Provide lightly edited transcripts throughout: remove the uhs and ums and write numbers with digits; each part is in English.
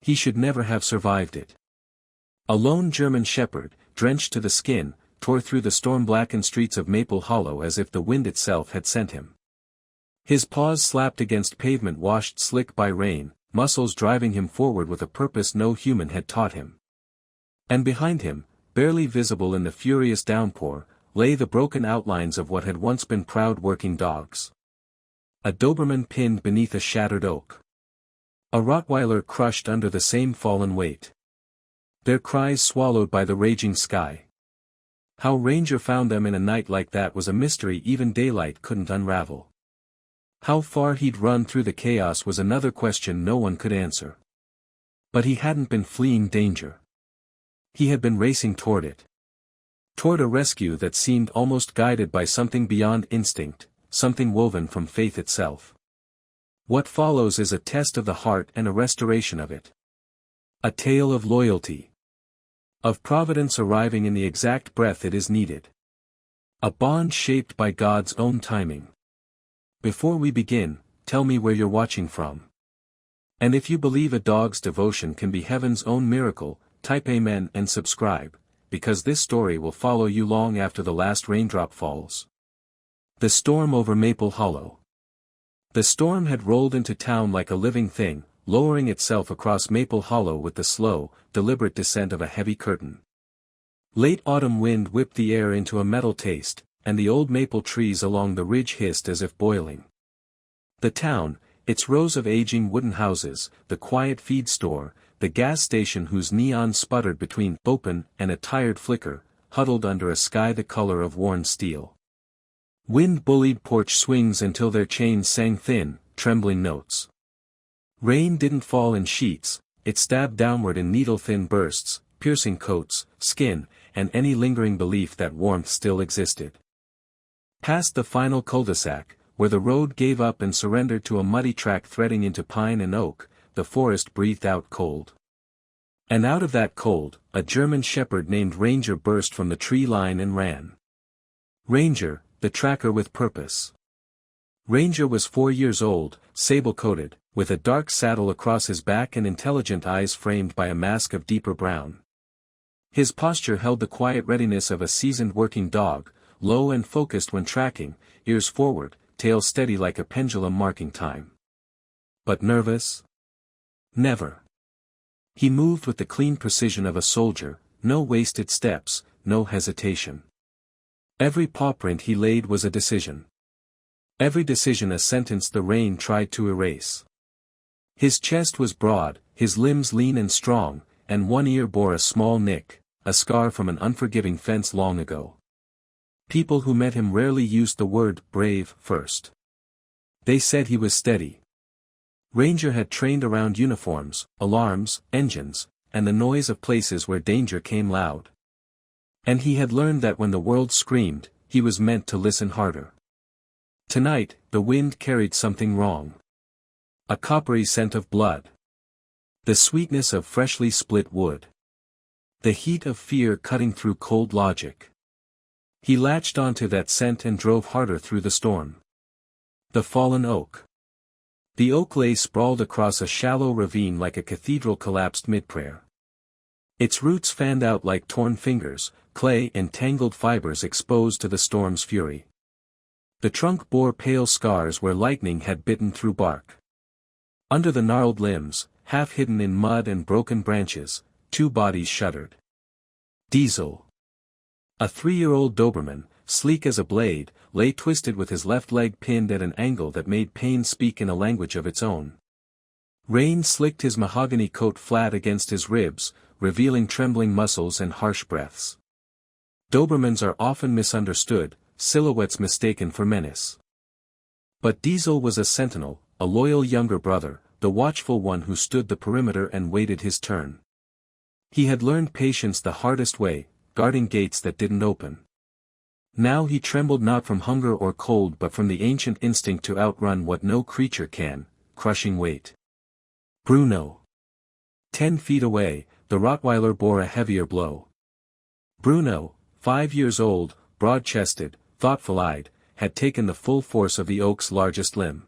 He should never have survived it. A lone German shepherd, drenched to the skin, tore through the storm-blackened streets of Maple Hollow as if the wind itself had sent him. His paws slapped against pavement washed slick by rain, muscles driving him forward with a purpose no human had taught him. And behind him, barely visible in the furious downpour, lay the broken outlines of what had once been proud working dogs. A Doberman pinned beneath a shattered oak. A Rottweiler crushed under the same fallen weight. Their cries swallowed by the raging sky. How Ranger found them in a night like that was a mystery even daylight couldn't unravel. How far he'd run through the chaos was another question no one could answer. But he hadn't been fleeing danger. He had been racing toward it. Toward a rescue that seemed almost guided by something beyond instinct, something woven from faith itself. What follows is a test of the heart and a restoration of it. A tale of loyalty. Of providence arriving in the exact breath it is needed. A bond shaped by God's own timing. Before we begin, tell me where you're watching from. And if you believe a dog's devotion can be heaven's own miracle, type Amen and subscribe, because this story will follow you long after the last raindrop falls. The storm over Maple Hollow. The storm had rolled into town like a living thing, lowering itself across Maple Hollow with the slow, deliberate descent of a heavy curtain. Late autumn wind whipped the air into a metal taste, and the old maple trees along the ridge hissed as if boiling. The town, its rows of aging wooden houses, the quiet feed store, the gas station whose neon sputtered between open and a tired flicker, huddled under a sky the color of worn steel. Wind bullied porch swings until their chains sang thin, trembling notes. Rain didn't fall in sheets, it stabbed downward in needle-thin bursts, piercing coats, skin, and any lingering belief that warmth still existed. Past the final cul-de-sac, where the road gave up and surrendered to a muddy track threading into pine and oak, the forest breathed out cold. And out of that cold, a German shepherd named Ranger burst from the tree line and ran. Ranger, the tracker with purpose. Ranger was 4 years old, sable-coated, with a dark saddle across his back and intelligent eyes framed by a mask of deeper brown. His posture held the quiet readiness of a seasoned working dog, low and focused when tracking, ears forward, tail steady like a pendulum marking time. But nervous? Never. He moved with the clean precision of a soldier, no wasted steps, no hesitation. Every paw print he laid was a decision. Every decision a sentence the rain tried to erase. His chest was broad, his limbs lean and strong, and one ear bore a small nick, a scar from an unforgiving fence long ago. People who met him rarely used the word brave first. They said he was steady. Ranger had trained around uniforms, alarms, engines, and the noise of places where danger came loud. And he had learned that when the world screamed, he was meant to listen harder. Tonight, the wind carried something wrong. A coppery scent of blood. The sweetness of freshly split wood. The heat of fear cutting through cold logic. He latched onto that scent and drove harder through the storm. The fallen oak. The oak lay sprawled across a shallow ravine like a cathedral collapsed mid-prayer. Its roots fanned out like torn fingers, clay and tangled fibers exposed to the storm's fury. The trunk bore pale scars where lightning had bitten through bark. Under the gnarled limbs, half hidden in mud and broken branches, 2 bodies shuddered. Diesel. A 3-year-old Doberman, sleek as a blade, lay twisted with his left leg pinned at an angle that made pain speak in a language of its own. Rain slicked his mahogany coat flat against his ribs, revealing trembling muscles and harsh breaths. Dobermans are often misunderstood, silhouettes mistaken for menace. But Diesel was a sentinel, a loyal younger brother, the watchful one who stood the perimeter and waited his turn. He had learned patience the hardest way, guarding gates that didn't open. Now he trembled not from hunger or cold but from the ancient instinct to outrun what no creature can, crushing weight. Bruno. 10 feet away, the Rottweiler bore a heavier blow. Bruno, 5 years old, broad-chested, thoughtful-eyed, had taken the full force of the oak's largest limb.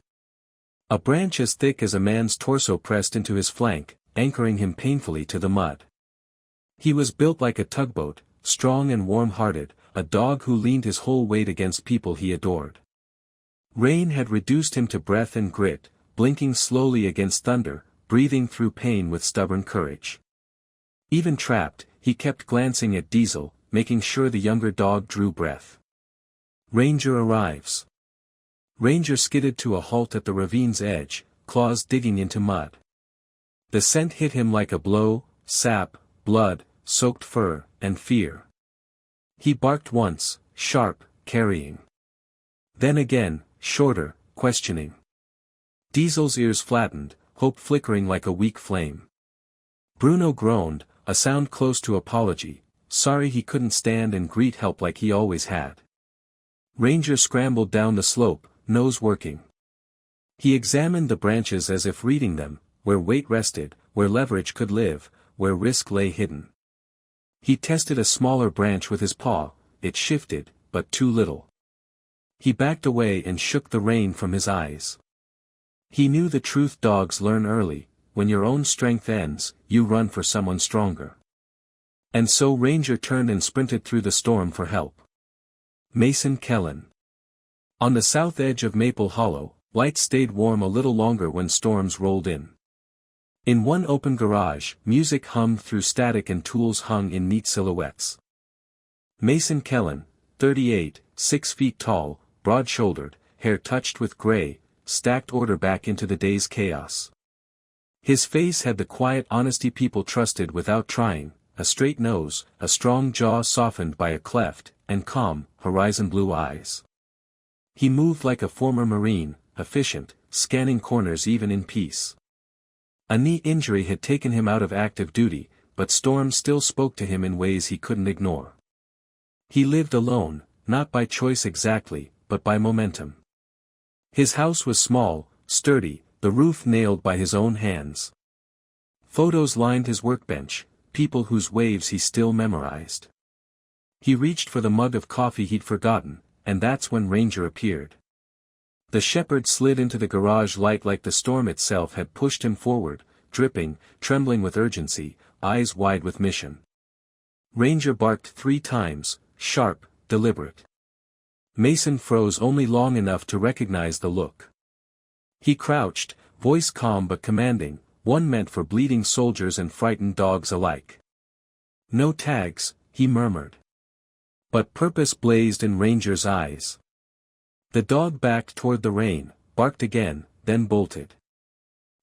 A branch as thick as a man's torso pressed into his flank, anchoring him painfully to the mud. He was built like a tugboat, strong and warm-hearted, a dog who leaned his whole weight against people he adored. Rain had reduced him to breath and grit, blinking slowly against thunder, breathing through pain with stubborn courage. Even trapped, he kept glancing at Diesel, making sure the younger dog drew breath. Ranger arrives. Ranger skidded to a halt at the ravine's edge, claws digging into mud. The scent hit him like a blow: sap, blood, soaked fur, and fear. He barked once, sharp, carrying. Then again, shorter, questioning. Diesel's ears flattened, hope flickering like a weak flame. Bruno groaned, a sound close to apology, sorry he couldn't stand and greet help like he always had. Ranger scrambled down the slope, nose working. He examined the branches as if reading them, where weight rested, where leverage could live, where risk lay hidden. He tested a smaller branch with his paw, it shifted, but too little. He backed away and shook the rain from his eyes. He knew the truth dogs learn early: when your own strength ends, you run for someone stronger. And so Ranger turned and sprinted through the storm for help. Mason Kellen. On the south edge of Maple Hollow, lights stayed warm a little longer when storms rolled in. In one open garage, music hummed through static and tools hung in neat silhouettes. Mason Kellen, 38, 6 feet tall, broad-shouldered, hair touched with gray, stacked order back into the day's chaos. His face had the quiet honesty people trusted without trying: a straight nose, a strong jaw softened by a cleft, and calm, horizon-blue eyes. He moved like a former Marine, efficient, scanning corners even in peace. A knee injury had taken him out of active duty, but storms still spoke to him in ways he couldn't ignore. He lived alone, not by choice exactly, but by momentum. His house was small, sturdy, the roof nailed by his own hands. Photos lined his workbench, people whose waves he still memorized. He reached for the mug of coffee he'd forgotten, and that's when Ranger appeared. The shepherd slid into the garage light like the storm itself had pushed him forward, dripping, trembling with urgency, eyes wide with mission. Ranger barked 3 times, sharp, deliberate. Mason froze only long enough to recognize the look. He crouched, voice calm but commanding, one meant for bleeding soldiers and frightened dogs alike. "No tags," he murmured. But purpose blazed in Ranger's eyes. The dog backed toward the rain, barked again, then bolted.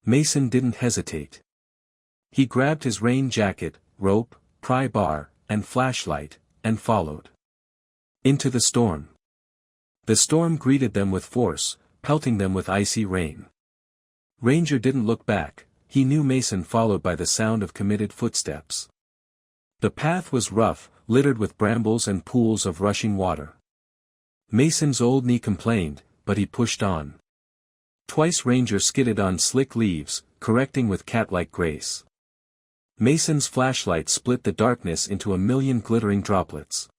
Mason didn't hesitate. He grabbed his rain jacket, rope, pry bar, and flashlight, and followed. Into the storm. The storm greeted them with force, pelting them with icy rain. Ranger didn't look back, he knew Mason followed by the sound of committed footsteps. The path was rough, littered with brambles and pools of rushing water. Mason's old knee complained, but he pushed on. Twice Ranger skidded on slick leaves, correcting with cat-like grace. Mason's flashlight split the darkness into a million glittering droplets.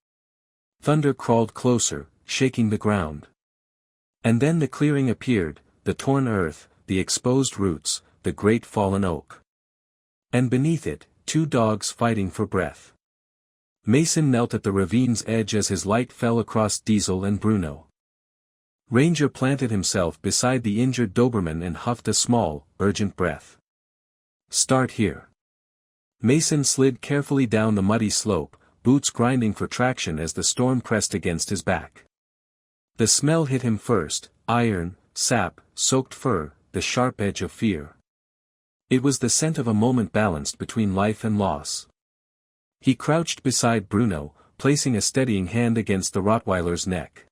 Thunder crawled closer, shaking the ground. And then the clearing appeared, the torn earth, the exposed roots, the great fallen oak. And beneath it, 2 dogs fighting for breath. Mason knelt at the ravine's edge as his light fell across Diesel and Bruno. Ranger planted himself beside the injured Doberman and huffed a small, urgent breath. "Start here." Mason slid carefully down the muddy slope, boots grinding for traction as the storm pressed against his back. The smell hit him first: iron, sap, soaked fur, the sharp edge of fear. It was the scent of a moment balanced between life and loss. He crouched beside Bruno, placing a steadying hand against the Rottweiler's neck.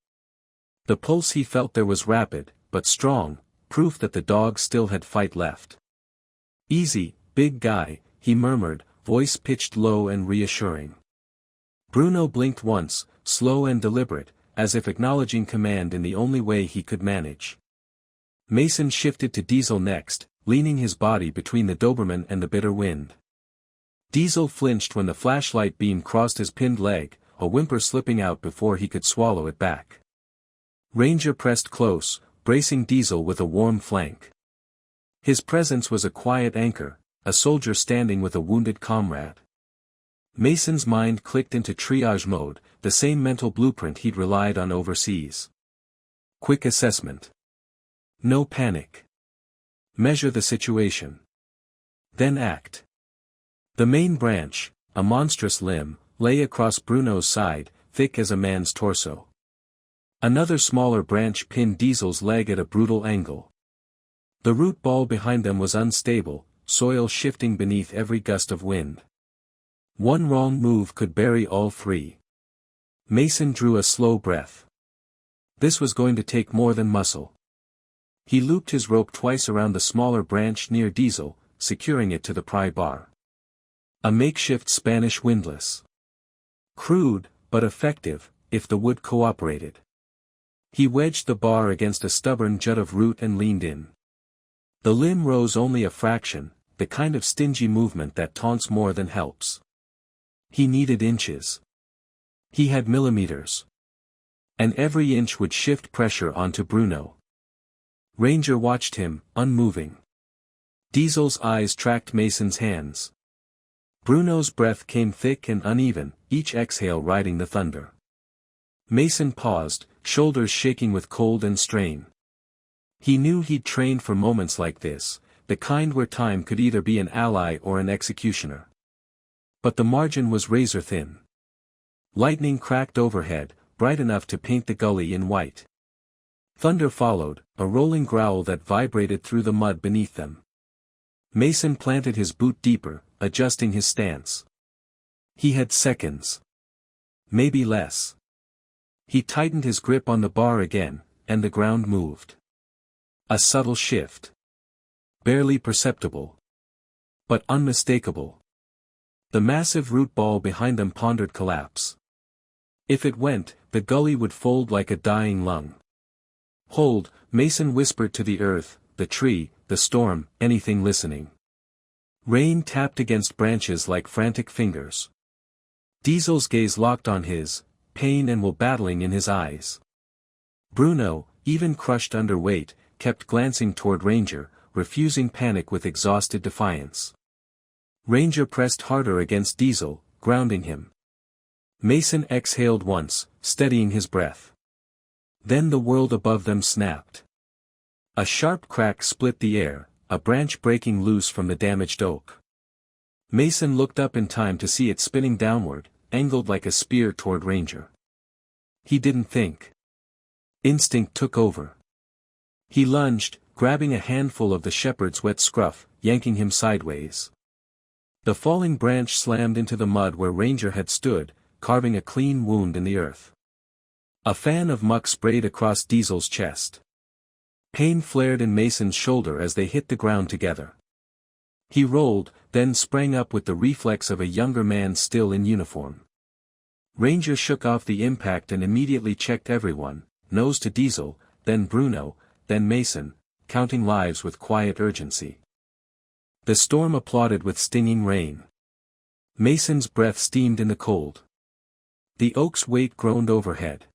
The pulse he felt there was rapid, but strong, proof that the dog still had fight left. "Easy, big guy," he murmured, voice pitched low and reassuring. Bruno blinked once, slow and deliberate, as if acknowledging command in the only way he could manage. Mason shifted to Diesel next, leaning his body between the Doberman and the bitter wind. Diesel flinched when the flashlight beam crossed his pinned leg, a whimper slipping out before he could swallow it back. Ranger pressed close, bracing Diesel with a warm flank. His presence was a quiet anchor, a soldier standing with a wounded comrade. Mason's mind clicked into triage mode, the same mental blueprint he'd relied on overseas. Quick assessment. No panic. Measure the situation. Then act. The main branch, a monstrous limb, lay across Bruno's side, thick as a man's torso. Another smaller branch pinned Diesel's leg at a brutal angle. The root ball behind them was unstable, soil shifting beneath every gust of wind. One wrong move could bury all three. Mason drew a slow breath. This was going to take more than muscle. He looped his rope twice around the smaller branch near Diesel, securing it to the pry bar. A makeshift Spanish windlass. Crude, but effective, if the wood cooperated. He wedged the bar against a stubborn jut of root and leaned in. The limb rose only a fraction, the kind of stingy movement that taunts more than helps. He needed inches. He had millimeters. And every inch would shift pressure onto Bruno. Ranger watched him, unmoving. Diesel's eyes tracked Mason's hands. Bruno's breath came thick and uneven, each exhale riding the thunder. Mason paused, shoulders shaking with cold and strain. He knew he'd trained for moments like this, the kind where time could either be an ally or an executioner. But the margin was razor thin. Lightning cracked overhead, bright enough to paint the gully in white. Thunder followed, a rolling growl that vibrated through the mud beneath them. Mason planted his boot deeper, adjusting his stance. He had seconds. Maybe less. He tightened his grip on the bar again, and the ground moved. A subtle shift. Barely perceptible. But unmistakable. The massive root ball behind them pondered collapse. If it went, the gully would fold like a dying lung. Hold, Mason whispered to the earth, the tree, the storm, anything listening. Rain tapped against branches like frantic fingers. Diesel's gaze locked on his, pain and will battling in his eyes. Bruno, even crushed under weight, kept glancing toward Ranger, refusing panic with exhausted defiance. Ranger pressed harder against Diesel, grounding him. Mason exhaled once, steadying his breath. Then the world above them snapped. A sharp crack split the air, a branch breaking loose from the damaged oak. Mason looked up in time to see it spinning downward, angled like a spear toward Ranger. He didn't think. Instinct took over. He lunged, grabbing a handful of the shepherd's wet scruff, yanking him sideways. The falling branch slammed into the mud where Ranger had stood, carving a clean wound in the earth. A fan of muck sprayed across Diesel's chest. Pain flared in Mason's shoulder as they hit the ground together. He rolled, then sprang up with the reflex of a younger man still in uniform. Ranger shook off the impact and immediately checked everyone, nose to Diesel, then Bruno, then Mason, counting lives with quiet urgency. The storm applauded with stinging rain. Mason's breath steamed in the cold. The oak's weight groaned overhead.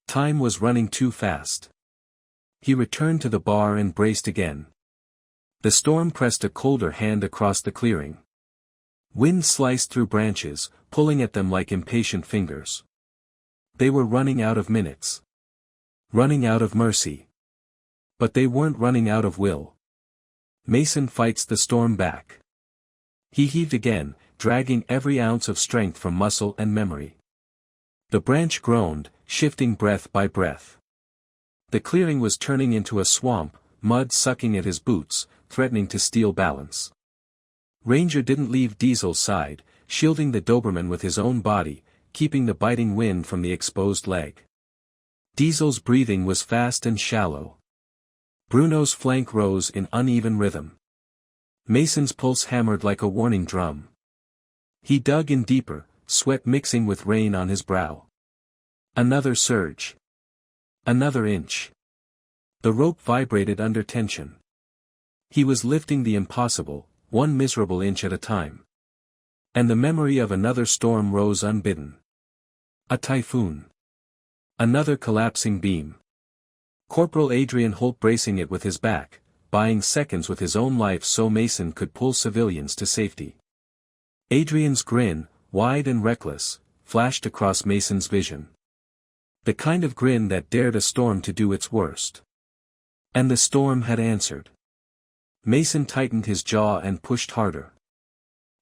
Time was running too fast. He returned to the bar and braced again. The storm pressed a colder hand across the clearing. Wind sliced through branches, pulling at them like impatient fingers. They were running out of minutes. Running out of mercy. But they weren't running out of will. Mason fights the storm back. He heaved again, dragging every ounce of strength from muscle and memory. The branch groaned, shifting breath by breath. The clearing was turning into a swamp, mud sucking at his boots, threatening to steal balance. Ranger didn't leave Diesel's side, shielding the Doberman with his own body, keeping the biting wind from the exposed leg. Diesel's breathing was fast and shallow. Bruno's flank rose in uneven rhythm. Mason's pulse hammered like a warning drum. He dug in deeper, sweat mixing with rain on his brow. Another surge. Another inch. The rope vibrated under tension. He was lifting the impossible, one miserable inch at a time. And the memory of another storm rose unbidden. A typhoon. Another collapsing beam. Corporal Adrian Holt bracing it with his back, buying seconds with his own life so Mason could pull civilians to safety. Adrian's grin, wide and reckless, flashed across Mason's vision. The kind of grin that dared a storm to do its worst. And the storm had answered. Mason tightened his jaw and pushed harder.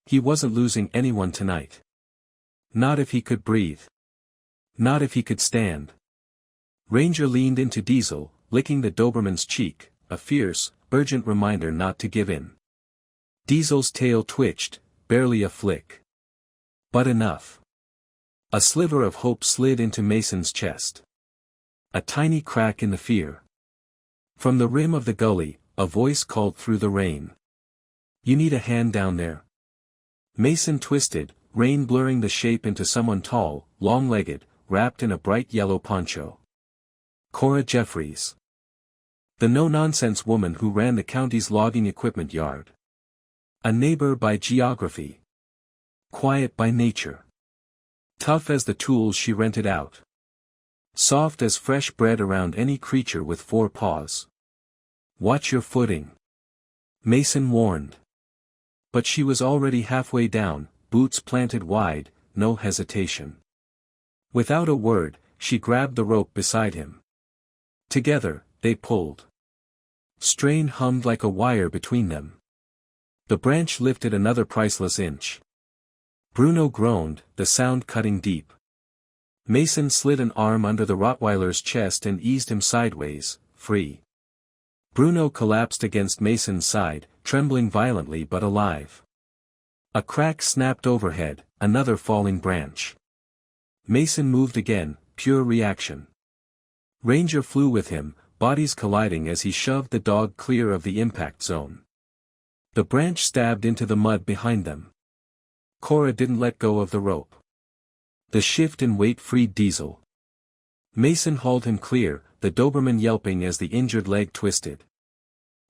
He wasn't losing anyone tonight. Not if he could breathe. Not if he could stand. Ranger leaned into Diesel, licking the Doberman's cheek, a fierce, urgent reminder not to give in. Diesel's tail twitched, barely a flick. But enough. A sliver of hope slid into Mason's chest. A tiny crack in the fear. From the rim of the gully, a voice called through the rain. "You need a hand down there." Mason twisted, rain blurring the shape into someone tall, long-legged, wrapped in a bright yellow poncho. Cora Jeffries. The no-nonsense woman who ran the county's logging equipment yard. A neighbor by geography. Quiet by nature. Tough as the tools she rented out. Soft as fresh bread around any creature with 4 paws. "Watch your footing," Mason warned. But she was already halfway down, boots planted wide, no hesitation. Without a word, she grabbed the rope beside him. Together, they pulled. Strain hummed like a wire between them. The branch lifted another priceless inch. Bruno groaned, the sound cutting deep. Mason slid an arm under the Rottweiler's chest and eased him sideways, free. Bruno collapsed against Mason's side, trembling violently but alive. A crack snapped overhead, another falling branch. Mason moved again, pure reaction. Ranger flew with him, bodies colliding as he shoved the dog clear of the impact zone. The branch stabbed into the mud behind them. Cora didn't let go of the rope. The shift in weight freed Diesel. Mason hauled him clear, the Doberman yelping as the injured leg twisted.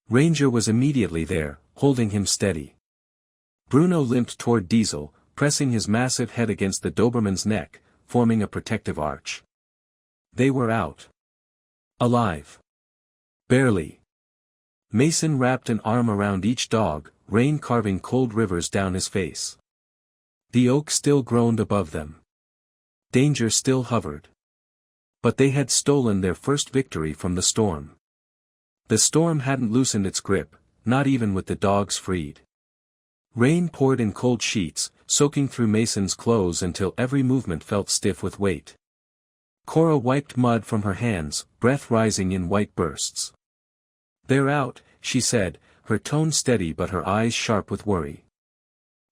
Ranger was immediately there, holding him steady. Bruno limped toward Diesel, pressing his massive head against the Doberman's neck, forming a protective arch. They were out. Alive. Barely. Mason wrapped an arm around each dog, rain carving cold rivers down his face. The oak still groaned above them. Danger still hovered. But they had stolen their first victory from the storm. The storm hadn't loosened its grip, not even with the dogs freed. Rain poured in cold sheets, soaking through Mason's clothes until every movement felt stiff with weight. Cora wiped mud from her hands, breath rising in white bursts. "They're out," she said, her tone steady but her eyes sharp with worry.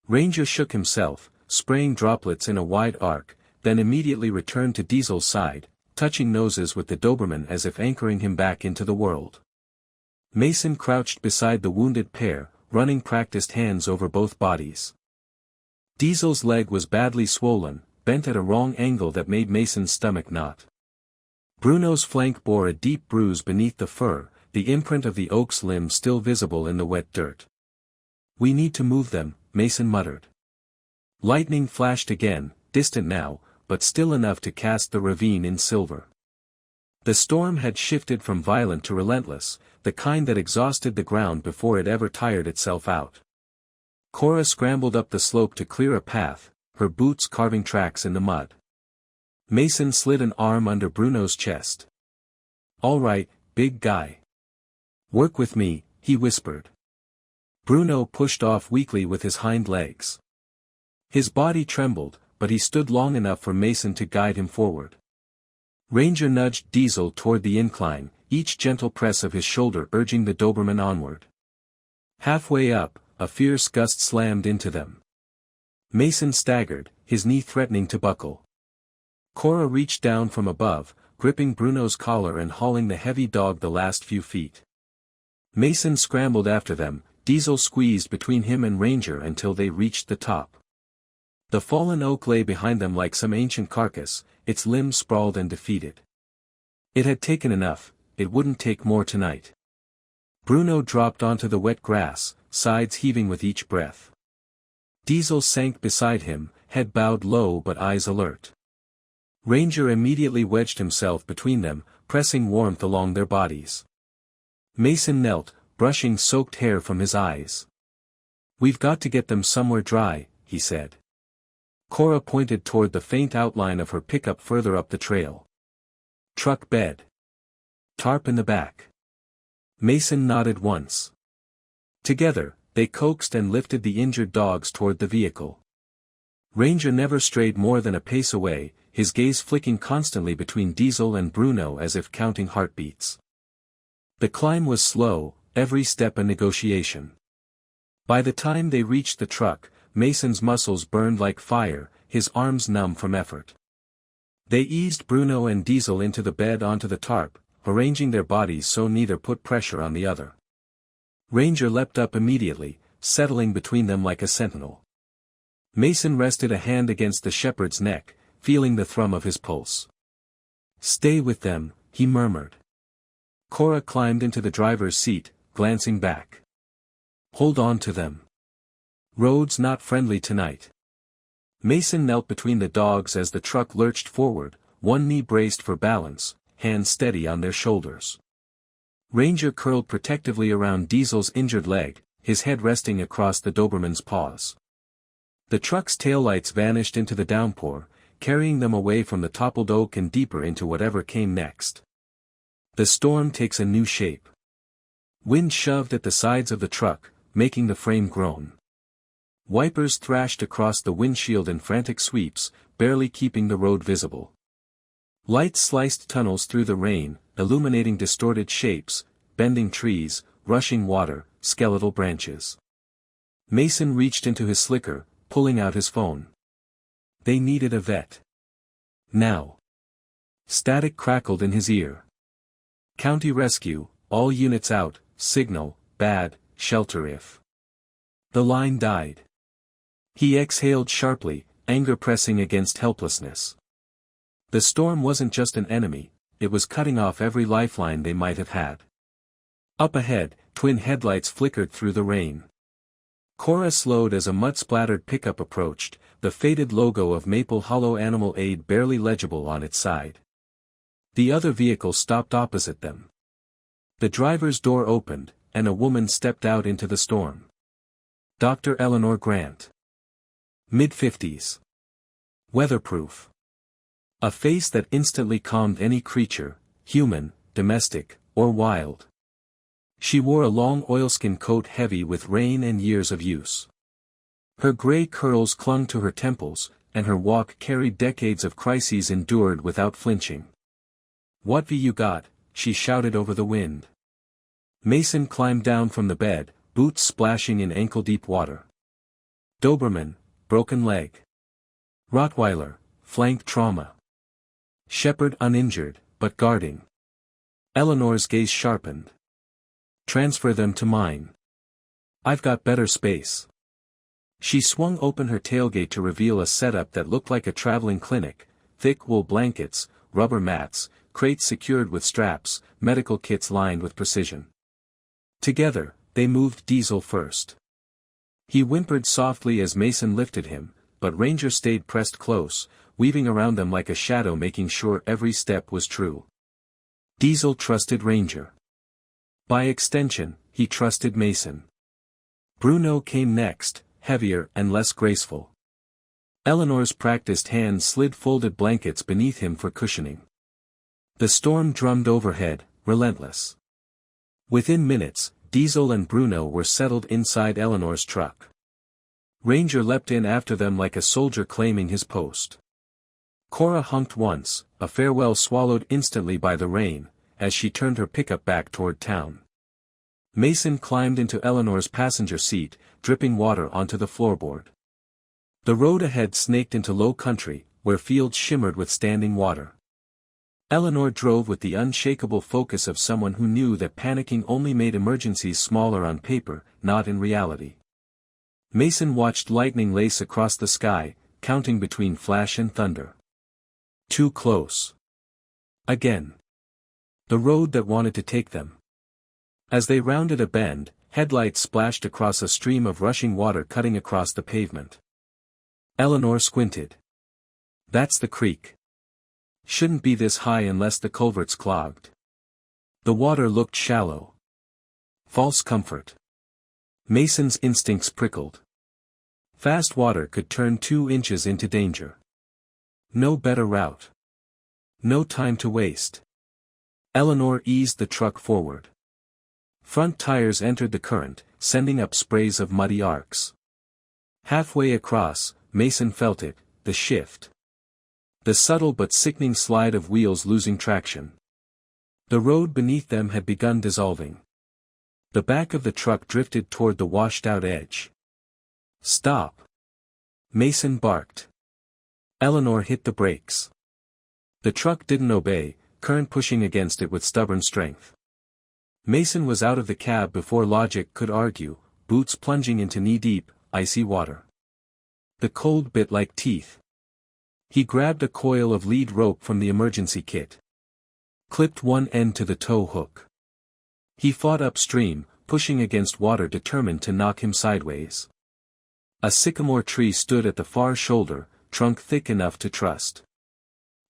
Ranger shook himself, spraying droplets in a wide arc, then immediately returned to Diesel's side, touching noses with the Doberman as if anchoring him back into the world. Mason crouched beside the wounded pair, running practiced hands over both bodies. Diesel's leg was badly swollen, bent at a wrong angle that made Mason's stomach knot. Bruno's flank bore a deep bruise beneath the fur, the imprint of the oak's limb still visible in the wet dirt. "We need to move them," Mason muttered. Lightning flashed again, distant now, but still enough to cast the ravine in silver. The storm had shifted from violent to relentless, the kind that exhausted the ground before it ever tired itself out. Cora scrambled up the slope to clear a path, her boots carving tracks in the mud. Mason slid an arm under Bruno's chest. "All right, big guy. Work with me," he whispered. Bruno pushed off weakly with his hind legs. His body trembled, but he stood long enough for Mason to guide him forward. Ranger nudged Diesel toward the incline, each gentle press of his shoulder urging the Doberman onward. Halfway up, a fierce gust slammed into them. Mason staggered, his knee threatening to buckle. Cora reached down from above, gripping Bruno's collar and hauling the heavy dog the last few feet. Mason scrambled after them, Diesel squeezed between him and Ranger until they reached the top. The fallen oak lay behind them like some ancient carcass, its limbs sprawled and defeated. It had taken enough, it wouldn't take more tonight. Bruno dropped onto the wet grass, sides heaving with each breath. Diesel sank beside him, head bowed low but eyes alert. Ranger immediately wedged himself between them, pressing warmth along their bodies. Mason knelt, brushing soaked hair from his eyes. "We've got to get them somewhere dry," he said. Cora pointed toward the faint outline of her pickup further up the trail. "Truck bed. Tarp in the back." Mason nodded once. Together, they coaxed and lifted the injured dogs toward the vehicle. Ranger never strayed more than a pace away, his gaze flicking constantly between Diesel and Bruno as if counting heartbeats. The climb was slow, every step a negotiation. By the time they reached the truck, Mason's muscles burned like fire, his arms numb from effort. They eased Bruno and Diesel into the bed onto the tarp, arranging their bodies so neither put pressure on the other. Ranger leapt up immediately, settling between them like a sentinel. Mason rested a hand against the shepherd's neck, feeling the thrum of his pulse. "Stay with them," he murmured. Cora climbed into the driver's seat, glancing back. "Hold on to them. Road's not friendly tonight." Mason knelt between the dogs as the truck lurched forward, one knee braced for balance, hands steady on their shoulders. Ranger curled protectively around Diesel's injured leg, his head resting across the Doberman's paws. The truck's taillights vanished into the downpour, carrying them away from the toppled oak and deeper into whatever came next. The storm takes a new shape. Wind shoved at the sides of the truck, making the frame groan. Wipers thrashed across the windshield in frantic sweeps, barely keeping the road visible. Lights sliced tunnels through the rain, illuminating distorted shapes, bending trees, rushing water, skeletal branches. Mason reached into his slicker, pulling out his phone. They needed a vet. Now. Static crackled in his ear. "County rescue, all units out, signal, bad, shelter if." The line died. He exhaled sharply, anger pressing against helplessness. The storm wasn't just an enemy, it was cutting off every lifeline they might have had. Up ahead, twin headlights flickered through the rain. Cora slowed as a mud-splattered pickup approached, the faded logo of Maple Hollow Animal Aid barely legible on its side. The other vehicle stopped opposite them. The driver's door opened, and a woman stepped out into the storm. Dr. Eleanor Grant. Mid-50s. Weatherproof. A face that instantly calmed any creature, human, domestic, or wild. She wore a long oilskin coat heavy with rain and years of use. Her gray curls clung to her temples, and her walk carried decades of crises endured without flinching. "What have you got?" she shouted over the wind. Mason climbed down from the bed, boots splashing in ankle-deep water. "Doberman, broken leg. Rottweiler, flank trauma. Shepherd uninjured, but guarding." Eleanor's gaze sharpened. "Transfer them to mine. I've got better space." She swung open her tailgate to reveal a setup that looked like a traveling clinic, thick wool blankets, rubber mats, crates secured with straps, medical kits lined with precision. Together, they moved Diesel first. He whimpered softly as Mason lifted him, but Ranger stayed pressed close, weaving around them like a shadow making sure every step was true. Diesel trusted Ranger. By extension, he trusted Mason. Bruno came next, heavier and less graceful. Eleanor's practiced hands slid folded blankets beneath him for cushioning. The storm drummed overhead, relentless. Within minutes, Diesel and Bruno were settled inside Eleanor's truck. Ranger leapt in after them like a soldier claiming his post. Cora hunked once, a farewell swallowed instantly by the rain, as she turned her pickup back toward town. Mason climbed into Eleanor's passenger seat, dripping water onto the floorboard. The road ahead snaked into low country, where fields shimmered with standing water. Eleanor drove with the unshakable focus of someone who knew that panicking only made emergencies smaller on paper, not in reality. Mason watched lightning lace across the sky, counting between flash and thunder. Too close. Again. The road that wanted to take them. As they rounded a bend, headlights splashed across a stream of rushing water cutting across the pavement. Eleanor squinted. "That's the creek. Shouldn't be this high unless the culvert's clogged." The water looked shallow. false comfort. Mason's instincts prickled. Fast water could turn 2 inches into danger. No better route. No time to waste. Eleanor eased the truck forward. Front tires entered the current, sending up sprays of muddy arcs. Halfway across, Mason felt it, the shift. The subtle but sickening slide of wheels losing traction. The road beneath them had begun dissolving. The back of the truck drifted toward the washed-out edge. "Stop!" Mason barked. Eleanor hit the brakes. The truck didn't obey, current pushing against it with stubborn strength. Mason was out of the cab before logic could argue, boots plunging into knee-deep, icy water. The cold bit like teeth. He grabbed a coil of lead rope from the emergency kit. Clipped one end to the tow hook. He fought upstream, pushing against water determined to knock him sideways. A sycamore tree stood at the far shoulder, trunk thick enough to trust.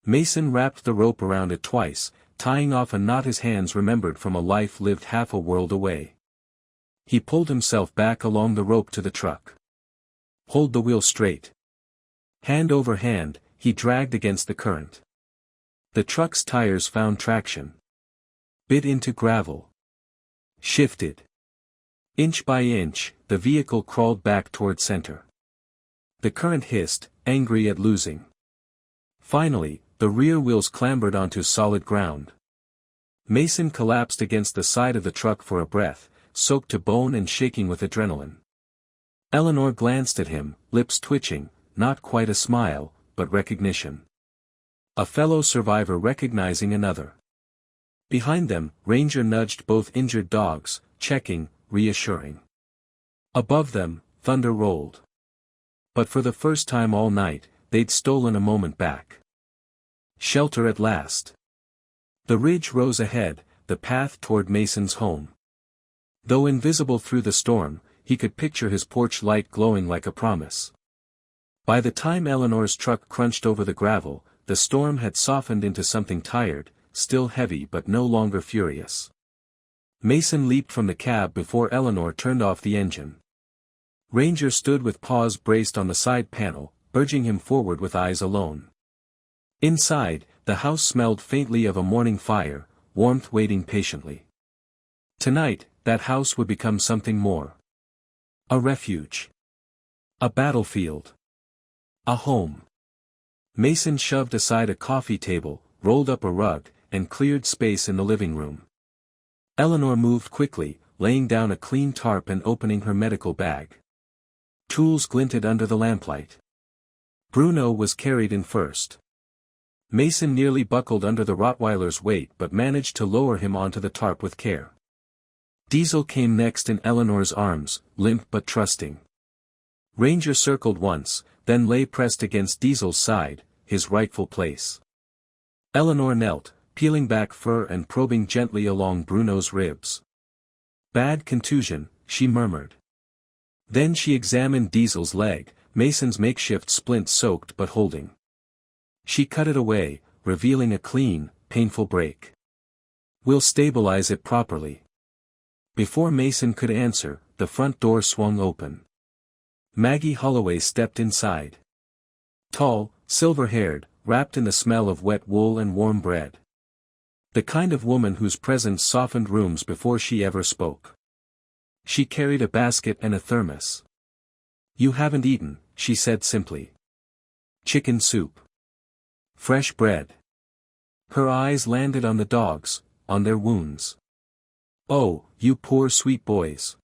Mason wrapped the rope around it twice, tying off a knot his hands remembered from a life lived half a world away. He pulled himself back along the rope to the truck. "Hold the wheel straight." Hand over hand, he dragged against the current. The truck's tires found traction. Bit into gravel. Shifted. Inch by inch, the vehicle crawled back toward center. The current hissed, angry at losing. Finally, the rear wheels clambered onto solid ground. Mason collapsed against the side of the truck for a breath, soaked to bone and shaking with adrenaline. Eleanor glanced at him, lips twitching, not quite a smile, but recognition. A fellow survivor recognizing another. Behind them, Ranger nudged both injured dogs, checking, reassuring. Above them, thunder rolled. But for the first time all night, they'd stolen a moment back. Shelter at last. The ridge rose ahead, the path toward Mason's home. Though invisible through the storm, he could picture his porch light glowing like a promise. By the time Eleanor's truck crunched over the gravel, the storm had softened into something tired, still heavy but no longer furious. Mason leaped from the cab before Eleanor turned off the engine. Ranger stood with paws braced on the side panel, urging him forward with eyes alone. Inside, the house smelled faintly of a morning fire, warmth waiting patiently. Tonight, that house would become something more. A refuge. A battlefield. A home. Mason shoved aside a coffee table, rolled up a rug, and cleared space in the living room. Eleanor moved quickly, laying down a clean tarp and opening her medical bag. Tools glinted under the lamplight. Bruno was carried in first. Mason nearly buckled under the Rottweiler's weight but managed to lower him onto the tarp with care. Diesel came next in Eleanor's arms, limp but trusting. Ranger circled once, then lay pressed against Diesel's side, his rightful place. Eleanor knelt, peeling back fur and probing gently along Bruno's ribs. "Bad contusion," she murmured. Then she examined Diesel's leg, Mason's makeshift splint soaked but holding. She cut it away, revealing a clean, painful break. "We'll stabilize it properly." Before Mason could answer, the front door swung open. Maggie Holloway stepped inside. Tall, silver-haired, wrapped in the smell of wet wool and warm bread. The kind of woman whose presence softened rooms before she ever spoke. She carried a basket and a thermos. "You haven't eaten," she said simply. "Chicken soup. Fresh bread." Her eyes landed on the dogs, on their wounds. "Oh, you poor sweet boys."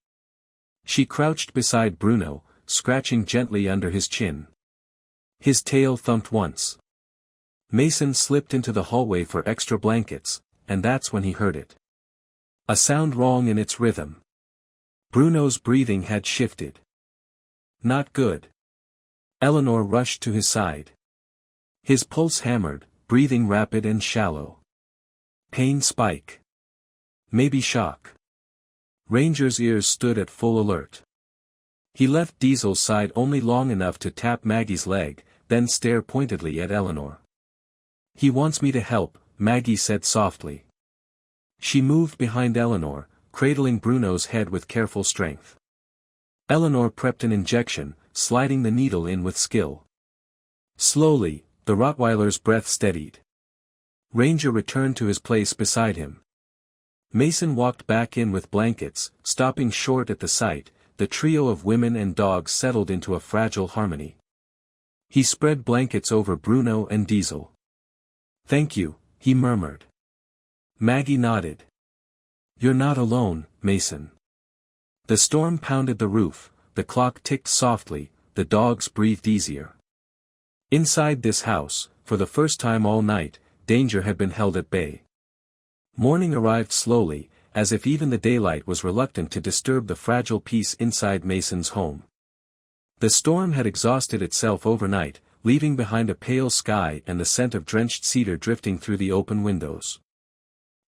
She crouched beside Bruno, scratching gently under his chin. His tail thumped once. Mason slipped into the hallway for extra blankets, and that's when he heard it. A sound wrong in its rhythm. Bruno's breathing had shifted. Not good. Eleanor rushed to his side. His pulse hammered, breathing rapid and shallow. Pain spike. Maybe shock. Ranger's ears stood at full alert. He left Diesel's side only long enough to tap Maggie's leg, then stare pointedly at Eleanor. "He wants me to help," Maggie said softly. She moved behind Eleanor, cradling Bruno's head with careful strength. Eleanor prepped an injection, sliding the needle in with skill. Slowly, the Rottweiler's breath steadied. Ranger returned to his place beside him. Mason walked back in with blankets, stopping short at the sight. The trio of women and dogs settled into a fragile harmony. He spread blankets over Bruno and Diesel. "Thank you," he murmured. Maggie nodded. "You're not alone, Mason." The storm pounded the roof, the clock ticked softly, the dogs breathed easier. Inside this house, for the first time all night, danger had been held at bay. Morning arrived slowly, as if even the daylight was reluctant to disturb the fragile peace inside Mason's home. The storm had exhausted itself overnight, leaving behind a pale sky and the scent of drenched cedar drifting through the open windows.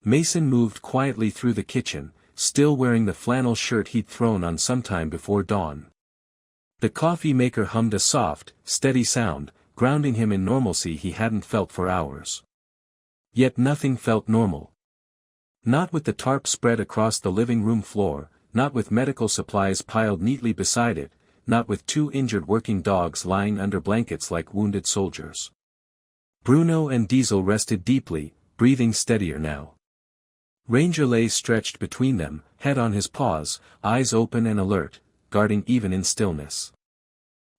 Mason moved quietly through the kitchen, still wearing the flannel shirt he'd thrown on sometime before dawn. The coffee maker hummed a soft, steady sound, grounding him in normalcy he hadn't felt for hours. Yet nothing felt normal. Not with the tarp spread across the living room floor, not with medical supplies piled neatly beside it, not with two injured working dogs lying under blankets like wounded soldiers. Bruno and Diesel rested deeply, breathing steadier now. Ranger lay stretched between them, head on his paws, eyes open and alert, guarding even in stillness.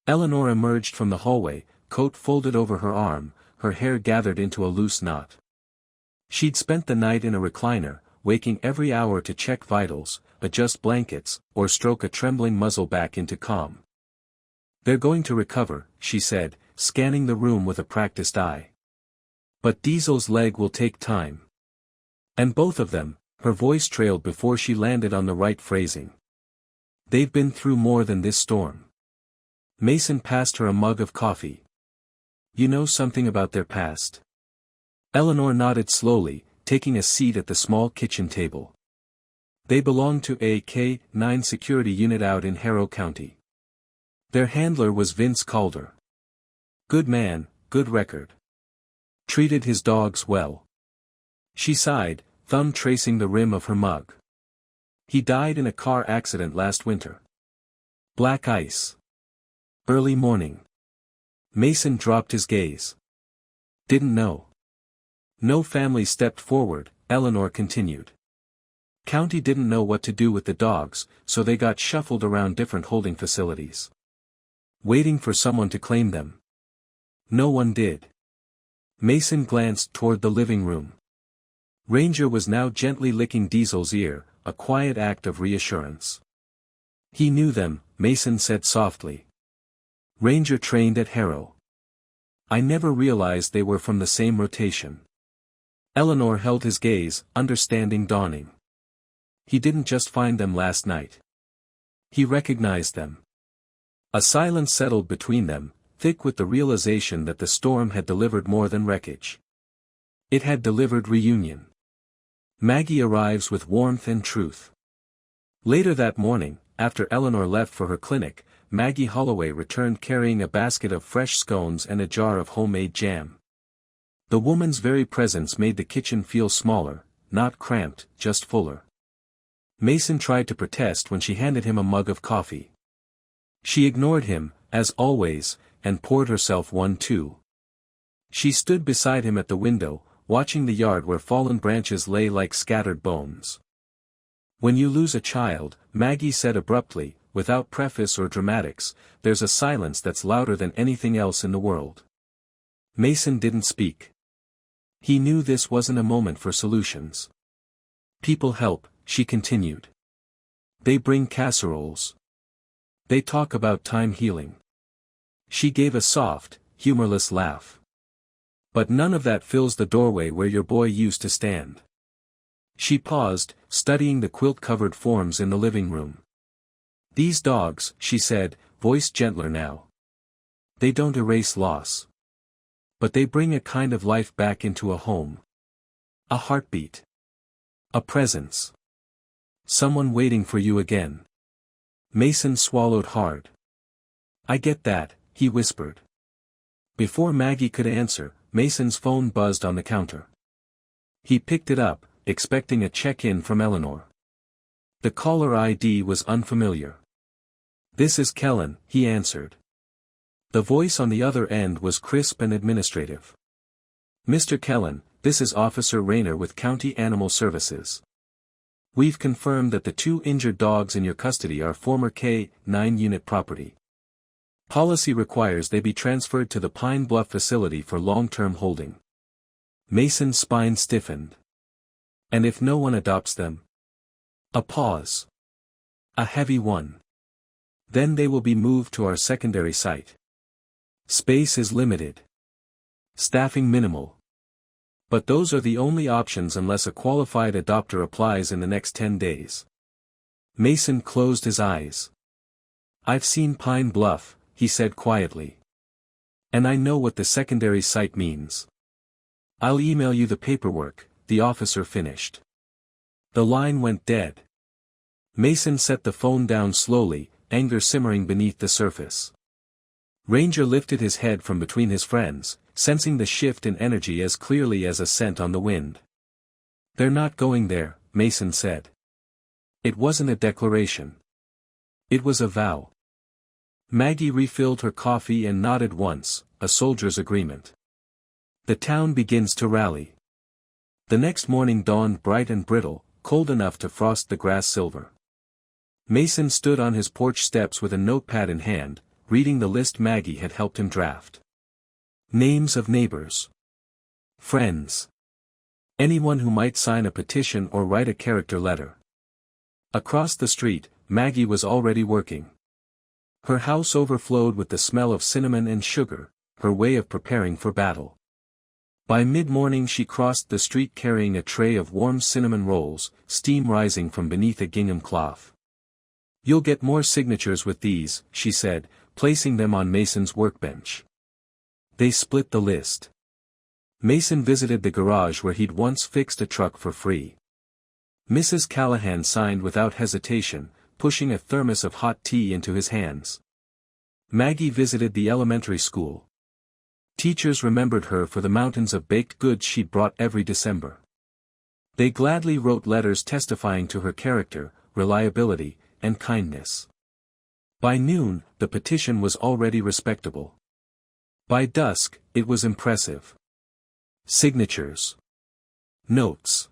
Eleanor emerged from the hallway, coat folded over her arm, her hair gathered into a loose knot. She'd spent the night in a recliner, waking every hour to check vitals, adjust blankets, or stroke a trembling muzzle back into calm. "They're going to recover," she said, scanning the room with a practiced eye. "But Diesel's leg will take time. And both of them," her voice trailed before she landed on the right phrasing. "They've been through more than this storm." Mason passed her a mug of coffee. "You know something about their past?" Eleanor nodded slowly, taking a seat at the small kitchen table. "They belong to a K-9 security unit out in Harrow County. Their handler was Vince Calder. Good man, good record. Treated his dogs well." She sighed, thumb tracing the rim of her mug. "He died in a car accident last winter. Black ice. Early morning." Mason dropped his gaze. "Didn't know." No family stepped forward, Eleanor continued. County didn't know what to do with the dogs, so they got shuffled around different holding facilities. Waiting for someone to claim them. No one did. Mason glanced toward the living room. Ranger was now gently licking Diesel's ear, a quiet act of reassurance. "He knew them," Mason said softly. "Ranger trained at Harrow. I never realized they were from the same rotation." Eleanor held his gaze, understanding dawning. "He didn't just find them last night. He recognized them." A silence settled between them, thick with the realization that the storm had delivered more than wreckage. It had delivered reunion. Maggie arrives with warmth and truth. Later that morning, after Eleanor left for her clinic, Maggie Holloway returned carrying a basket of fresh scones and a jar of homemade jam. The woman's very presence made the kitchen feel smaller, not cramped, just fuller. Mason tried to protest when she handed him a mug of coffee. She ignored him, as always, and poured herself one too. She stood beside him at the window, watching the yard where fallen branches lay like scattered bones. "When you lose a child," Maggie said abruptly, without preface or dramatics, "there's a silence that's louder than anything else in the world." Mason didn't speak. He knew this wasn't a moment for solutions. "People help," she continued. "They bring casseroles. They talk about time healing." She gave a soft, humorless laugh. "But none of that fills the doorway where your boy used to stand." She paused, studying the quilt-covered forms in the living room. "These dogs," she said, voice gentler now. "They don't erase loss. But they bring a kind of life back into a home. A heartbeat. A presence. Someone waiting for you again." Mason swallowed hard. "I get that," he whispered. Before Maggie could answer, Mason's phone buzzed on the counter. He picked it up, expecting a check-in from Eleanor. The caller ID was unfamiliar. "This is Kellen," he answered. The voice on the other end was crisp and administrative. "Mr. Kellen, this is Officer Rayner with County Animal Services. We've confirmed that the 2 injured dogs in your custody are former K-9 unit property. Policy requires they be transferred to the Pine Bluff facility for long-term holding." Mason's spine stiffened. "And if no one adopts them?" A pause. A heavy one. "Then they will be moved to our secondary site. Space is limited. Staffing minimal. But those are the only options unless a qualified adopter applies in the next 10 days. Mason closed his eyes. "I've seen Pine Bluff," he said quietly. "And I know what the secondary site means. I'll email you the paperwork," the officer finished. The line went dead. Mason set the phone down slowly, anger simmering beneath the surface. Ranger lifted his head from between his friends, sensing the shift in energy as clearly as a scent on the wind. "They're not going there," Mason said. It wasn't a declaration. It was a vow. Maggie refilled her coffee and nodded once, a soldier's agreement. The town begins to rally. The next morning dawned bright and brittle, cold enough to frost the grass silver. Mason stood on his porch steps with a notepad in hand, reading the list Maggie had helped him draft. Names of neighbors. Friends. Anyone who might sign a petition or write a character letter. Across the street, Maggie was already working. Her house overflowed with the smell of cinnamon and sugar, her way of preparing for battle. By mid-morning she crossed the street carrying a tray of warm cinnamon rolls, steam rising from beneath a gingham cloth. "You'll get more signatures with these," she said, placing them on Mason's workbench. They split the list. Mason visited the garage where he'd once fixed a truck for free. Mrs. Callahan signed without hesitation, pushing a thermos of hot tea into his hands. Maggie visited the elementary school. Teachers remembered her for the mountains of baked goods she'd brought every December. They gladly wrote letters testifying to her character, reliability, and kindness. By noon, the petition was already respectable. By dusk, it was impressive. Signatures. Notes.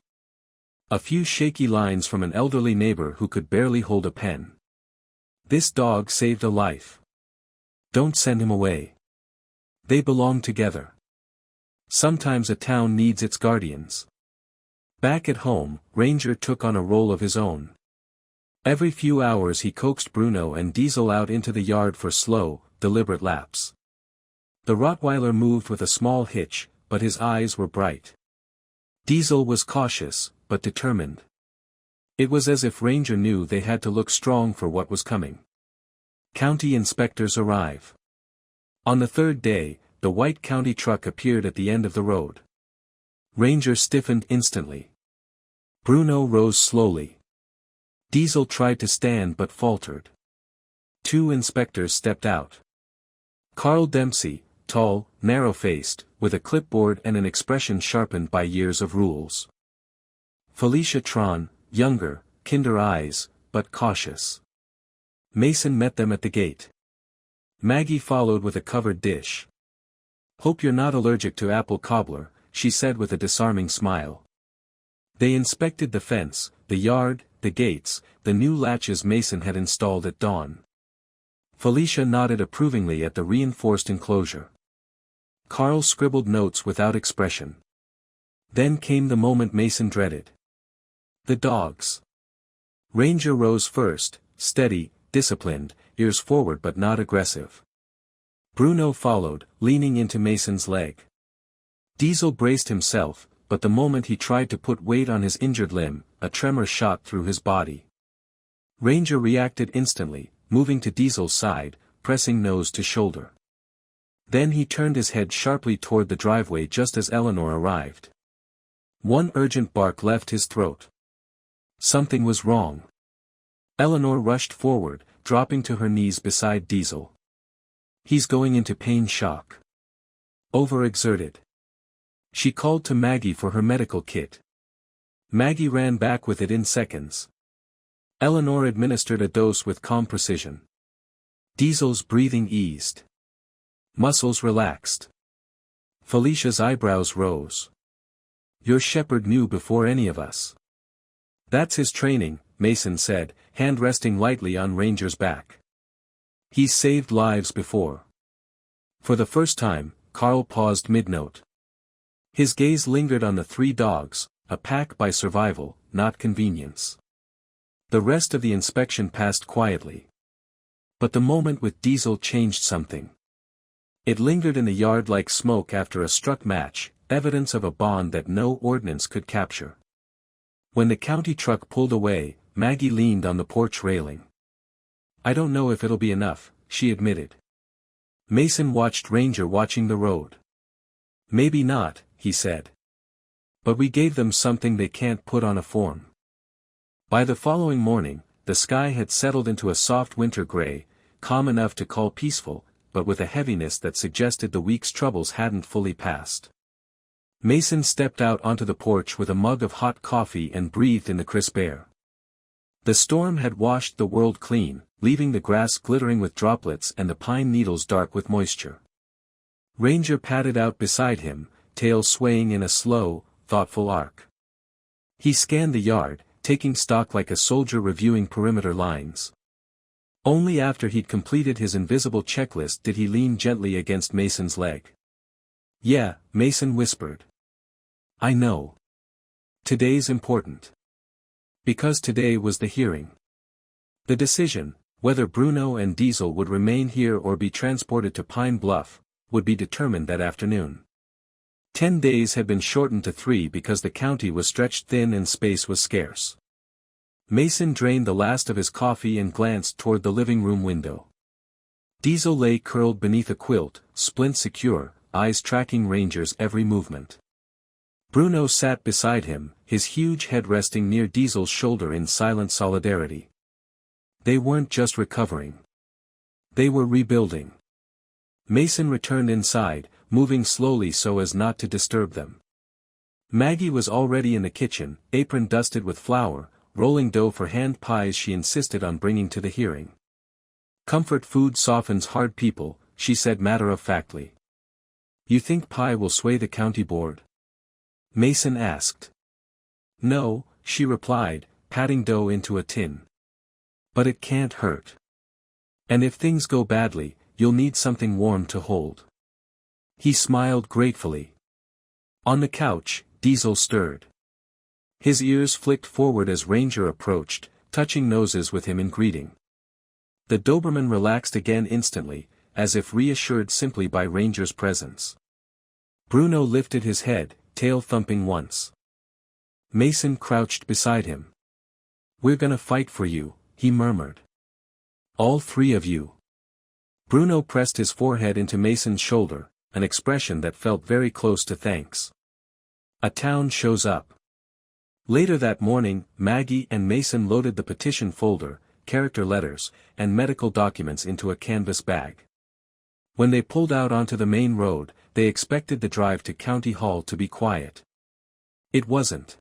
A few shaky lines from an elderly neighbor who could barely hold a pen. "This dog saved a life. Don't send him away. They belong together. Sometimes a town needs its guardians." Back at home, Ranger took on a role of his own. Every few hours he coaxed Bruno and Diesel out into the yard for slow, deliberate laps. The Rottweiler moved with a small hitch, but his eyes were bright. Diesel was cautious, but determined. It was as if Ranger knew they had to look strong for what was coming. County inspectors arrive. On the 3rd day, the white county truck appeared at the end of the road. Ranger stiffened instantly. Bruno rose slowly. Diesel tried to stand but faltered. 2 inspectors stepped out. Carl Dempsey, tall, narrow-faced, with a clipboard and an expression sharpened by years of rules. Felicia Tron, younger, kinder eyes, but cautious. Mason met them at the gate. Maggie followed with a covered dish. "Hope you're not allergic to apple cobbler," she said with a disarming smile. They inspected the fence, the yard, the gates, the new latches Mason had installed at dawn. Felicia nodded approvingly at the reinforced enclosure. Carl scribbled notes without expression. Then came the moment Mason dreaded. The dogs. Ranger rose first, steady, disciplined, ears forward but not aggressive. Bruno followed, leaning into Mason's leg. Diesel braced himself, but the moment he tried to put weight on his injured limb, a tremor shot through his body. Ranger reacted instantly, moving to Diesel's side, pressing nose to shoulder. Then he turned his head sharply toward the driveway just as Eleanor arrived. One urgent bark left his throat. Something was wrong. Eleanor rushed forward, dropping to her knees beside Diesel. "He's going into pain shock. Overexerted." She called to Maggie for her medical kit. Maggie ran back with it in seconds. Eleanor administered a dose with calm precision. Diesel's breathing eased. Muscles relaxed. Felicia's eyebrows rose. Your shepherd knew before any of us. That's his training, Mason said, hand resting lightly on Ranger's back. He's saved lives before. For the first time, Carl paused mid-note. His gaze lingered on the 3 dogs, a pack by survival, not convenience. The rest of the inspection passed quietly. But the moment with Diesel changed something. It lingered in the yard like smoke after a struck match, evidence of a bond that no ordnance could capture. When the county truck pulled away, Maggie leaned on the porch railing. I don't know if it'll be enough, she admitted. Mason watched Ranger watching the road. Maybe not, he said. But we gave them something they can't put on a form. By the following morning, the sky had settled into a soft winter gray, calm enough to call peaceful, but with a heaviness that suggested the week's troubles hadn't fully passed. Mason stepped out onto the porch with a mug of hot coffee and breathed in the crisp air. The storm had washed the world clean, leaving the grass glittering with droplets and the pine needles dark with moisture. Ranger padded out beside him, tail swaying in a slow, thoughtful arc. He scanned the yard, taking stock like a soldier reviewing perimeter lines. Only after he'd completed his invisible checklist did he lean gently against Mason's leg. Yeah, Mason whispered. I know. Today's important. Because today was the hearing. The decision, whether Bruno and Diesel would remain here or be transported to Pine Bluff, would be determined that afternoon. 10 days had been shortened to 3 because the county was stretched thin and space was scarce. Mason drained the last of his coffee and glanced toward the living room window. Diesel lay curled beneath a quilt, splint secure, eyes tracking Ranger's every movement. Bruno sat beside him, his huge head resting near Diesel's shoulder in silent solidarity. They weren't just recovering. They were rebuilding. Mason returned inside, moving slowly so as not to disturb them. Maggie was already in the kitchen, apron dusted with flour, rolling dough for hand pies she insisted on bringing to the hearing. Comfort food softens hard people, she said matter-of-factly. You think pie will sway the county board? Mason asked. No, she replied, patting dough into a tin. But it can't hurt. And if things go badly, you'll need something warm to hold. He smiled gratefully. On the couch, Diesel stirred. His ears flicked forward as Ranger approached, touching noses with him in greeting. The Doberman relaxed again instantly, as if reassured simply by Ranger's presence. Bruno lifted his head, tail thumping once. Mason crouched beside him. We're gonna fight for you, he murmured. All 3 of you. Bruno pressed his forehead into Mason's shoulder, an expression that felt very close to thanks. A town shows up. Later that morning, Maggie and Mason loaded the petition folder, character letters, and medical documents into a canvas bag. When they pulled out onto the main road, they expected the drive to County Hall to be quiet. It wasn't.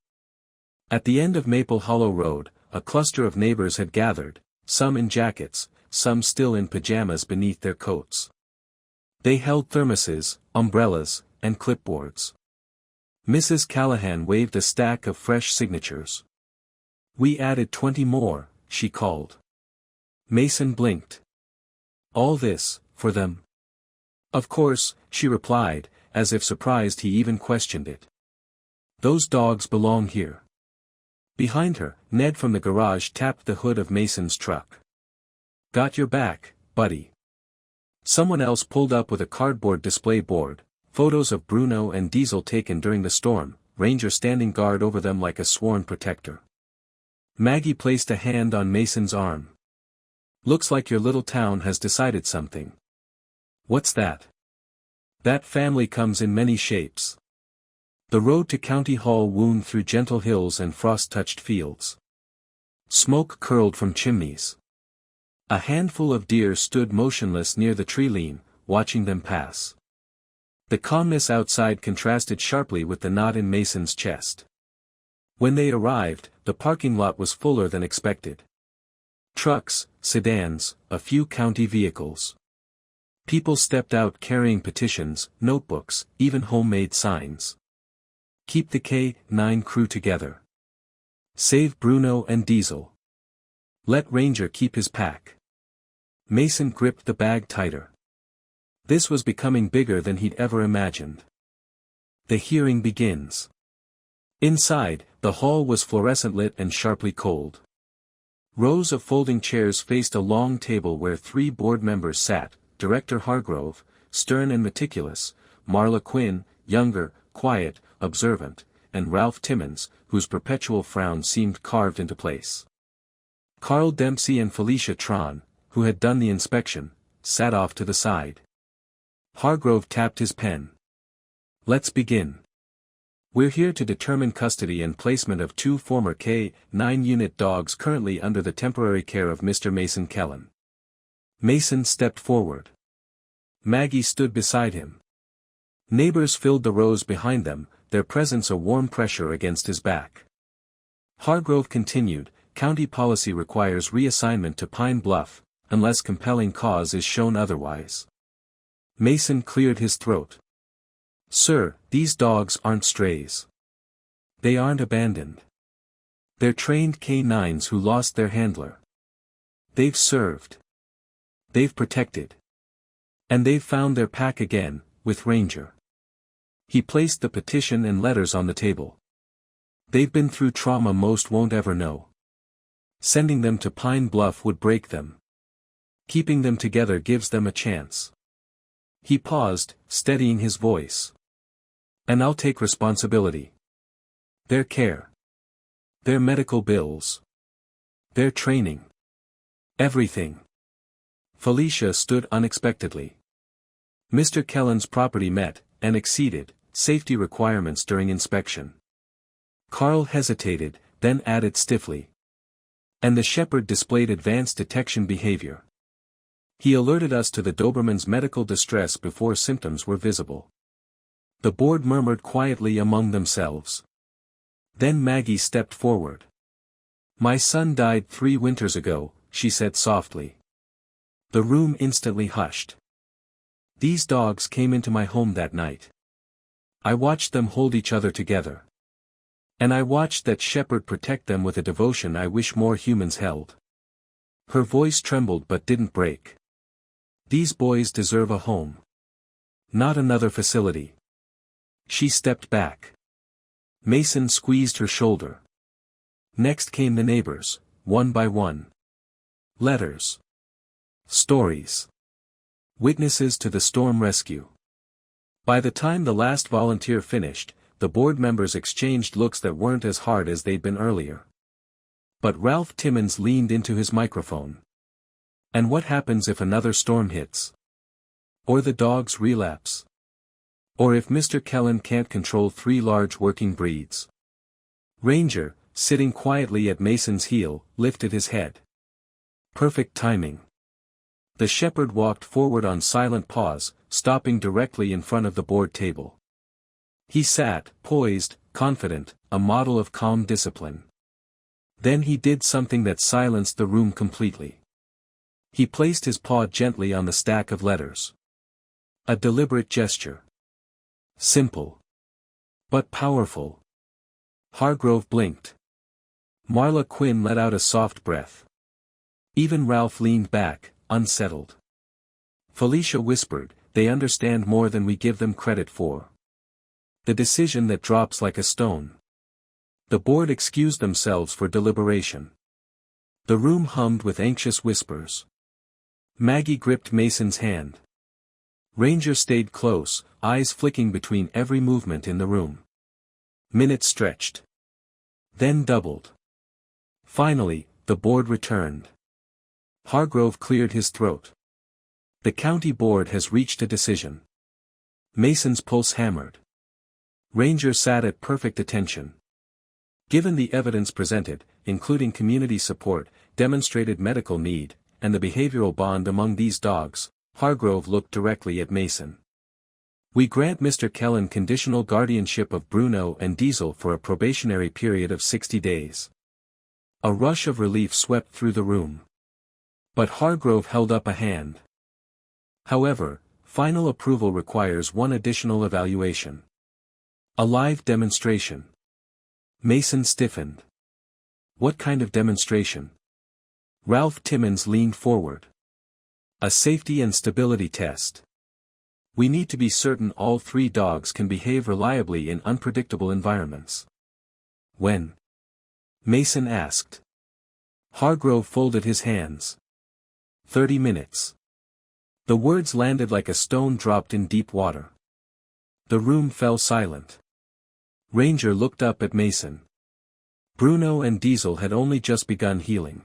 At the end of Maple Hollow Road, a cluster of neighbors had gathered, some in jackets, some still in pajamas beneath their coats. They held thermoses, umbrellas, and clipboards. Mrs. Callahan waved a stack of fresh signatures. We added 20 more, she called. Mason blinked. All this, for them? Of course, she replied, as if surprised he even questioned it. Those dogs belong here. Behind her, Ned from the garage tapped the hood of Mason's truck. Got your back, buddy. Someone else pulled up with a cardboard display board, photos of Bruno and Diesel taken during the storm, Ranger standing guard over them like a sworn protector. Maggie placed a hand on Mason's arm. Looks like your little town has decided something. What's that? That family comes in many shapes. The road to County Hall wound through gentle hills and frost-touched fields. Smoke curled from chimneys. A handful of deer stood motionless near the tree line, watching them pass. The calmness outside contrasted sharply with the knot in Mason's chest. When they arrived, the parking lot was fuller than expected. Trucks, sedans, a few county vehicles. People stepped out carrying petitions, notebooks, even homemade signs. Keep the K-9 crew together. Save Bruno and Diesel. Let Ranger keep his pack. Mason gripped the bag tighter. This was becoming bigger than he'd ever imagined. The hearing begins. Inside, the hall was fluorescent lit and sharply cold. Rows of folding chairs faced a long table where 3 board members sat: Director Hargrove, stern and meticulous; Marla Quinn, younger, quiet, observant; and Ralph Timmons, whose perpetual frown seemed carved into place. Carl Dempsey and Felicia Tron, who had done the inspection, sat off to the side. Hargrove tapped his pen. Let's begin. We're here to determine custody and placement of 2 former K-9 unit dogs currently under the temporary care of Mr. Mason Kellen. Mason stepped forward. Maggie stood beside him. Neighbors filled the rows behind them, their presence a warm pressure against his back. Hargrove continued, county policy requires reassignment to Pine Bluff, unless compelling cause is shown otherwise. Mason cleared his throat. Sir, these dogs aren't strays. They aren't abandoned. They're trained K-9s who lost their handler. They've served. They've protected. And they've found their pack again, with Ranger. He placed the petition and letters on the table. They've been through trauma most won't ever know. Sending them to Pine Bluff would break them. Keeping them together gives them a chance. He paused, steadying his voice. And I'll take responsibility. Their care. Their medical bills. Their training. Everything. Felicia stood unexpectedly. Mr. Kellen's property met, and exceeded, safety requirements during inspection. Carl hesitated, then added stiffly. And the shepherd displayed advanced detection behavior. He alerted us to the Doberman's medical distress before symptoms were visible. The board murmured quietly among themselves. Then Maggie stepped forward. My son died 3 winters ago, she said softly. The room instantly hushed. These dogs came into my home that night. I watched them hold each other together. And I watched that shepherd protect them with a devotion I wish more humans held. Her voice trembled but didn't break. These boys deserve a home. Not another facility. She stepped back. Mason squeezed her shoulder. Next came the neighbors, one by one. Letters. Stories. Witnesses to the storm rescue. By the time the last volunteer finished, the board members exchanged looks that weren't as hard as they'd been earlier. But Ralph Timmons leaned into his microphone. And what happens if another storm hits? Or the dogs relapse? Or if Mr. Kellen can't control 3 large working breeds? Ranger, sitting quietly at Mason's heel, lifted his head. Perfect timing. The shepherd walked forward on silent pause, stopping directly in front of the board table. He sat, poised, confident, a model of calm discipline. Then he did something that silenced the room completely. He placed his paw gently on the stack of letters. A deliberate gesture. Simple. But powerful. Hargrove blinked. Marla Quinn let out a soft breath. Even Ralph leaned back, unsettled. Felicia whispered, they understand more than we give them credit for. The decision that drops like a stone. The board excused themselves for deliberation. The room hummed with anxious whispers. Maggie gripped Mason's hand. Ranger stayed close, eyes flicking between every movement in the room. Minutes stretched. Then doubled. Finally, the board returned. Hargrove cleared his throat. The county board has reached a decision. Mason's pulse hammered. Ranger sat at perfect attention. Given the evidence presented, including community support, demonstrated medical need, and the behavioral bond among these dogs, Hargrove looked directly at Mason. We grant Mr. Kellen conditional guardianship of Bruno and Diesel for a probationary period of 60 days. A rush of relief swept through the room. But Hargrove held up a hand. However, final approval requires one additional evaluation. A live demonstration. Mason stiffened. What kind of demonstration? Ralph Timmons leaned forward. A safety and stability test. We need to be certain all 3 dogs can behave reliably in unpredictable environments. When? Mason asked. Hargrove folded his hands. 30 minutes. The words landed like a stone dropped in deep water. The room fell silent. Ranger looked up at Mason. Bruno and Diesel had only just begun healing.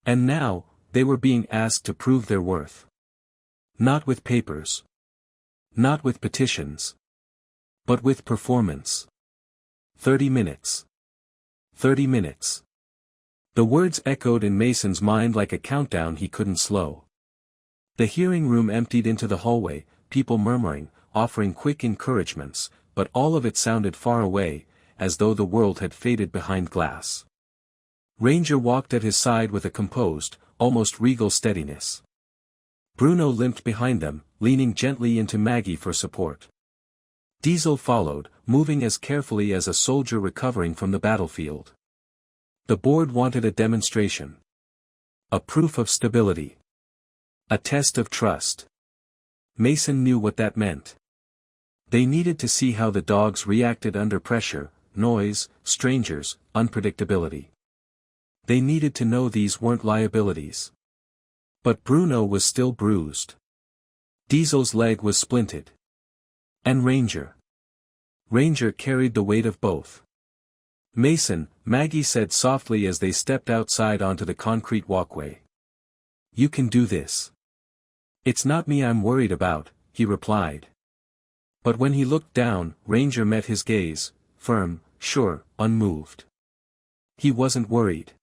And now, they were being asked to prove their worth. Not with papers. Not with petitions. But with performance. 30 minutes. 30 minutes. The words echoed in Mason's mind like a countdown he couldn't slow. The hearing room emptied into the hallway, people murmuring, offering quick encouragements, but all of it sounded far away, as though the world had faded behind glass. Ranger walked at his side with a composed, almost regal steadiness. Bruno limped behind them, leaning gently into Maggie for support. Diesel followed, moving as carefully as a soldier recovering from the battlefield. The board wanted a demonstration. A proof of stability. A test of trust. Mason knew what that meant. They needed to see how the dogs reacted under pressure, noise, strangers, unpredictability. They needed to know these weren't liabilities. But Bruno was still bruised. Diesel's leg was splinted. And Ranger. Ranger carried the weight of both. Mason, Maggie said softly as they stepped outside onto the concrete walkway. You can do this. It's not me I'm worried about, he replied. But when he looked down, Ranger met his gaze, firm, sure, unmoved. He wasn't worried.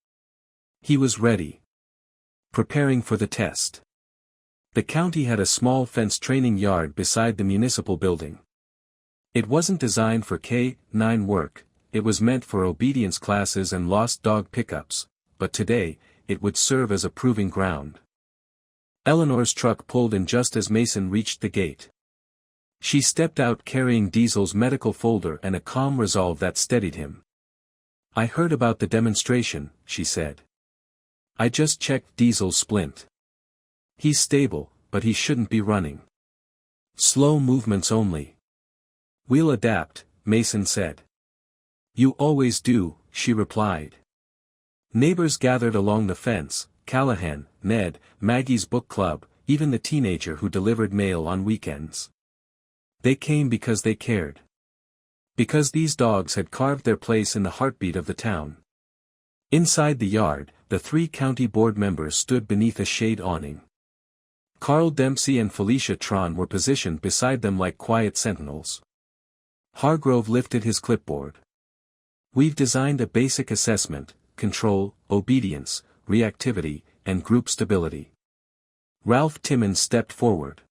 He was ready. Preparing for the test. The county had a small fenced training yard beside the municipal building. It wasn't designed for K-9 work, it was meant for obedience classes and lost dog pickups, but today, it would serve as a proving ground. Eleanor's truck pulled in just as Mason reached the gate. She stepped out carrying Diesel's medical folder and a calm resolve that steadied him. I heard about the demonstration, she said. I just checked Diesel's splint. He's stable, but he shouldn't be running. Slow movements only. We'll adapt, Mason said. You always do, she replied. Neighbors gathered along the fence, Callahan, Ned, Maggie's book club, even the teenager who delivered mail on weekends. They came because they cared. Because these dogs had carved their place in the heartbeat of the town. Inside the yard, the 3 county board members stood beneath a shade awning. Carl Dempsey and Felicia Tron were positioned beside them like quiet sentinels. Hargrove lifted his clipboard. We've designed a basic assessment: control, obedience, reactivity, and group stability. Ralph Timmons stepped forward.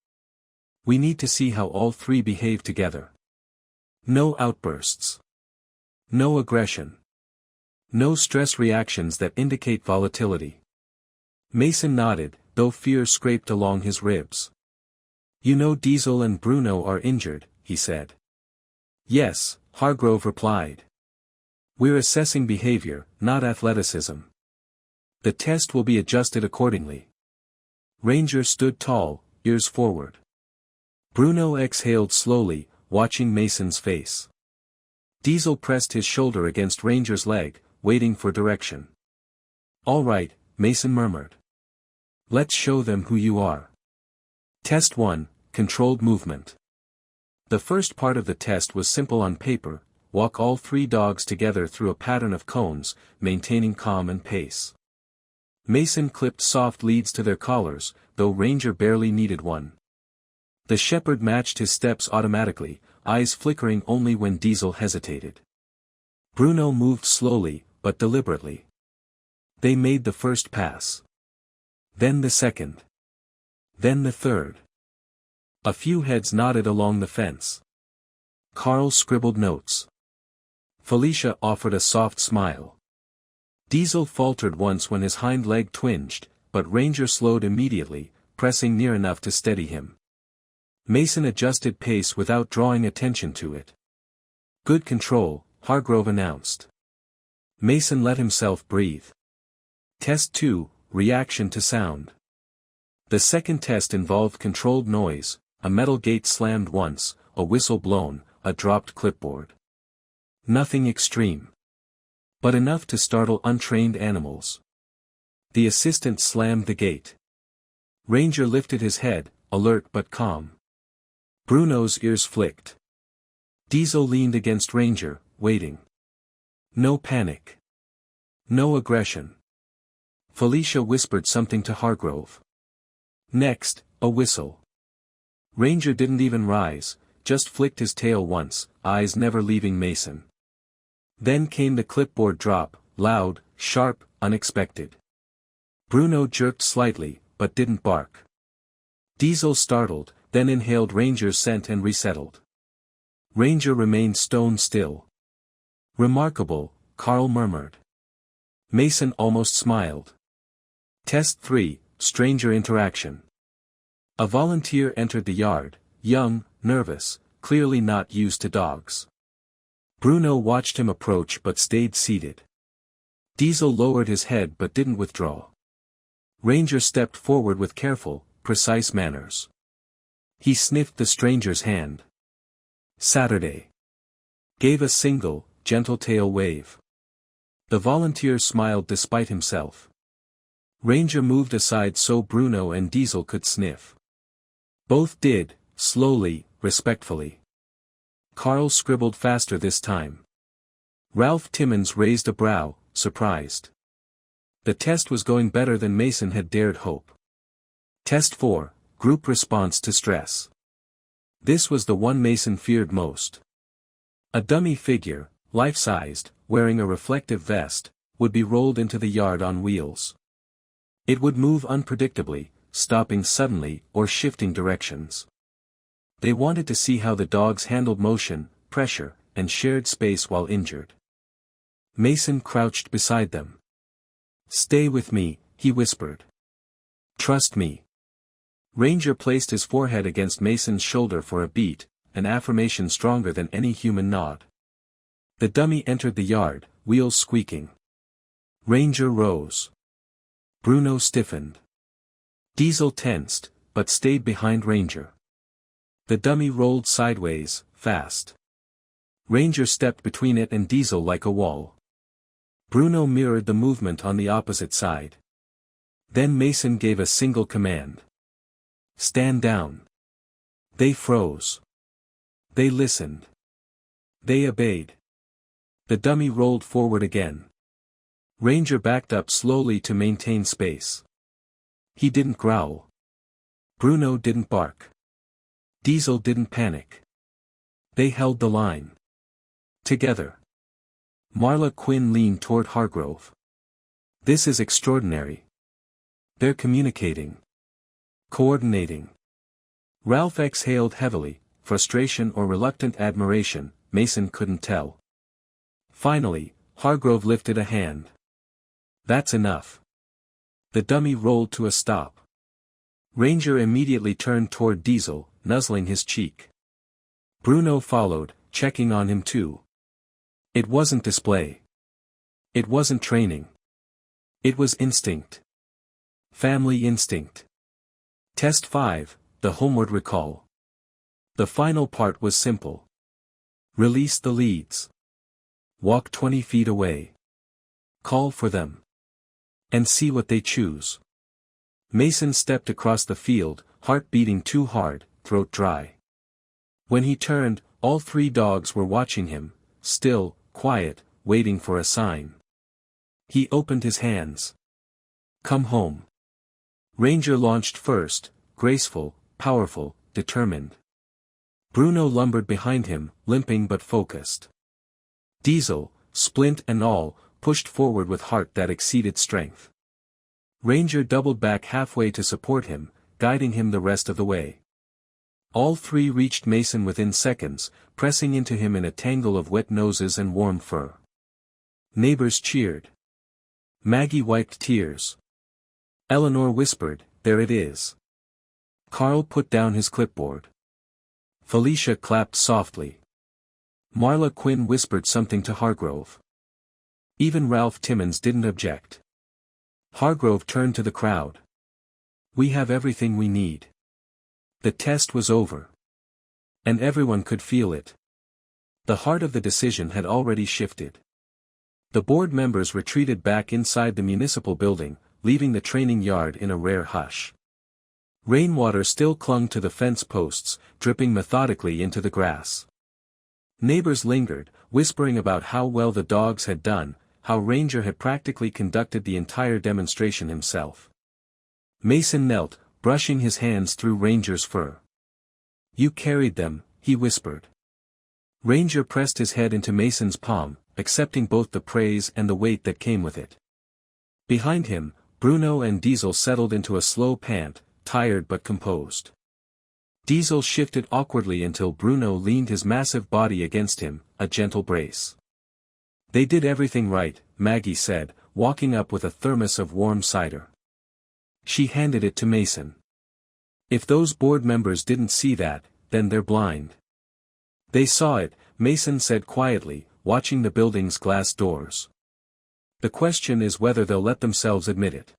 We need to see how all 3 behave together. No outbursts. No aggression. No stress reactions that indicate volatility. Mason nodded, though fear scraped along his ribs. You know Diesel and Bruno are injured, he said. Yes, Hargrove replied. We're assessing behavior, not athleticism. The test will be adjusted accordingly. Ranger stood tall, ears forward. Bruno exhaled slowly, watching Mason's face. Diesel pressed his shoulder against Ranger's leg, waiting for direction. All right, Mason murmured. Let's show them who you are. Test 1, controlled movement. The first part of the test was simple on paper: walk all 3 dogs together through a pattern of cones, maintaining calm and pace. Mason clipped soft leads to their collars, though Ranger barely needed one. The shepherd matched his steps automatically, eyes flickering only when Diesel hesitated. Bruno moved slowly, but deliberately. They made the first pass. Then the second. Then the third. A few heads nodded along the fence. Carl scribbled notes. Felicia offered a soft smile. Diesel faltered once when his hind leg twinged, but Ranger slowed immediately, pressing near enough to steady him. Mason adjusted pace without drawing attention to it. "Good control," Hargrove announced. Mason let himself breathe. Test 2, reaction to sound. The second test involved controlled noise, a metal gate slammed once, a whistle blown, a dropped clipboard. Nothing extreme. But enough to startle untrained animals. The assistant slammed the gate. Ranger lifted his head, alert but calm. Bruno's ears flicked. Diesel leaned against Ranger, waiting. No panic. No aggression. Felicia whispered something to Hargrove. Next, a whistle. Ranger didn't even rise, just flicked his tail once, eyes never leaving Mason. Then came the clipboard drop, loud, sharp, unexpected. Bruno jerked slightly, but didn't bark. Diesel startled, then inhaled Ranger's scent and resettled. Ranger remained stone still. "Remarkable," Carl murmured. Mason almost smiled. Test 3, stranger interaction. A volunteer entered the yard, young, nervous, clearly not used to dogs. Bruno watched him approach but stayed seated. Diesel lowered his head but didn't withdraw. Ranger stepped forward with careful, precise manners. He sniffed the stranger's hand. "Saturday." Gave a single, gentle tail wave. The volunteer smiled despite himself. Ranger moved aside so Bruno and Diesel could sniff. Both did, slowly, respectfully. Carl scribbled faster this time. Ralph Timmons raised a brow, surprised. The test was going better than Mason had dared hope. Test 4, group response to stress. This was the one Mason feared most. A dummy figure, life-sized, wearing a reflective vest, would be rolled into the yard on wheels. It would move unpredictably, stopping suddenly or shifting directions. They wanted to see how the dogs handled motion, pressure, and shared space while injured. Mason crouched beside them. "Stay with me," he whispered. "Trust me." Ranger placed his forehead against Mason's shoulder for a beat, an affirmation stronger than any human nod. The dummy entered the yard, wheels squeaking. Ranger rose. Bruno stiffened. Diesel tensed, but stayed behind Ranger. The dummy rolled sideways, fast. Ranger stepped between it and Diesel like a wall. Bruno mirrored the movement on the opposite side. Then Mason gave a single command. "Stand down." They froze. They listened. They obeyed. The dummy rolled forward again. Ranger backed up slowly to maintain space. He didn't growl. Bruno didn't bark. Diesel didn't panic. They held the line. Together. Marla Quinn leaned toward Hargrove. "This is extraordinary. They're communicating. Coordinating." Ralph exhaled heavily, frustration or reluctant admiration, Mason couldn't tell. Finally, Hargrove lifted a hand. "That's enough." The dummy rolled to a stop. Ranger immediately turned toward Diesel, nuzzling his cheek. Bruno followed, checking on him too. It wasn't display. It wasn't training. It was instinct. Family instinct. Test 5, the homeward recall. The final part was simple. Release the leads. Walk 20 feet away. Call for them. And see what they choose. Mason stepped across the field, heart beating too hard, throat dry. When he turned, all 3 dogs were watching him, still, quiet, waiting for a sign. He opened his hands. "Come home." Ranger launched first, graceful, powerful, determined. Bruno lumbered behind him, limping but focused. Diesel, splint and all, pushed forward with heart that exceeded strength. Ranger doubled back halfway to support him, guiding him the rest of the way. All 3 reached Mason within seconds, pressing into him in a tangle of wet noses and warm fur. Neighbors cheered. Maggie wiped tears. Eleanor whispered, "There it is." Carl put down his clipboard. Felicia clapped softly. Marla Quinn whispered something to Hargrove. Even Ralph Timmons didn't object. Hargrove turned to the crowd. "We have everything we need." The test was over. And everyone could feel it. The heart of the decision had already shifted. The board members retreated back inside the municipal building, leaving the training yard in a rare hush. Rainwater still clung to the fence posts, dripping methodically into the grass. Neighbors lingered, whispering about how well the dogs had done, how Ranger had practically conducted the entire demonstration himself. Mason knelt, brushing his hands through Ranger's fur. "You carried them," he whispered. Ranger pressed his head into Mason's palm, accepting both the praise and the weight that came with it. Behind him, Bruno and Diesel settled into a slow pant, tired but composed. Diesel shifted awkwardly until Bruno leaned his massive body against him, a gentle brace. "They did everything right," Maggie said, walking up with a thermos of warm cider. She handed it to Mason. "If those board members didn't see that, then they're blind." "They saw it," Mason said quietly, watching the building's glass doors. "The question is whether they'll let themselves admit it."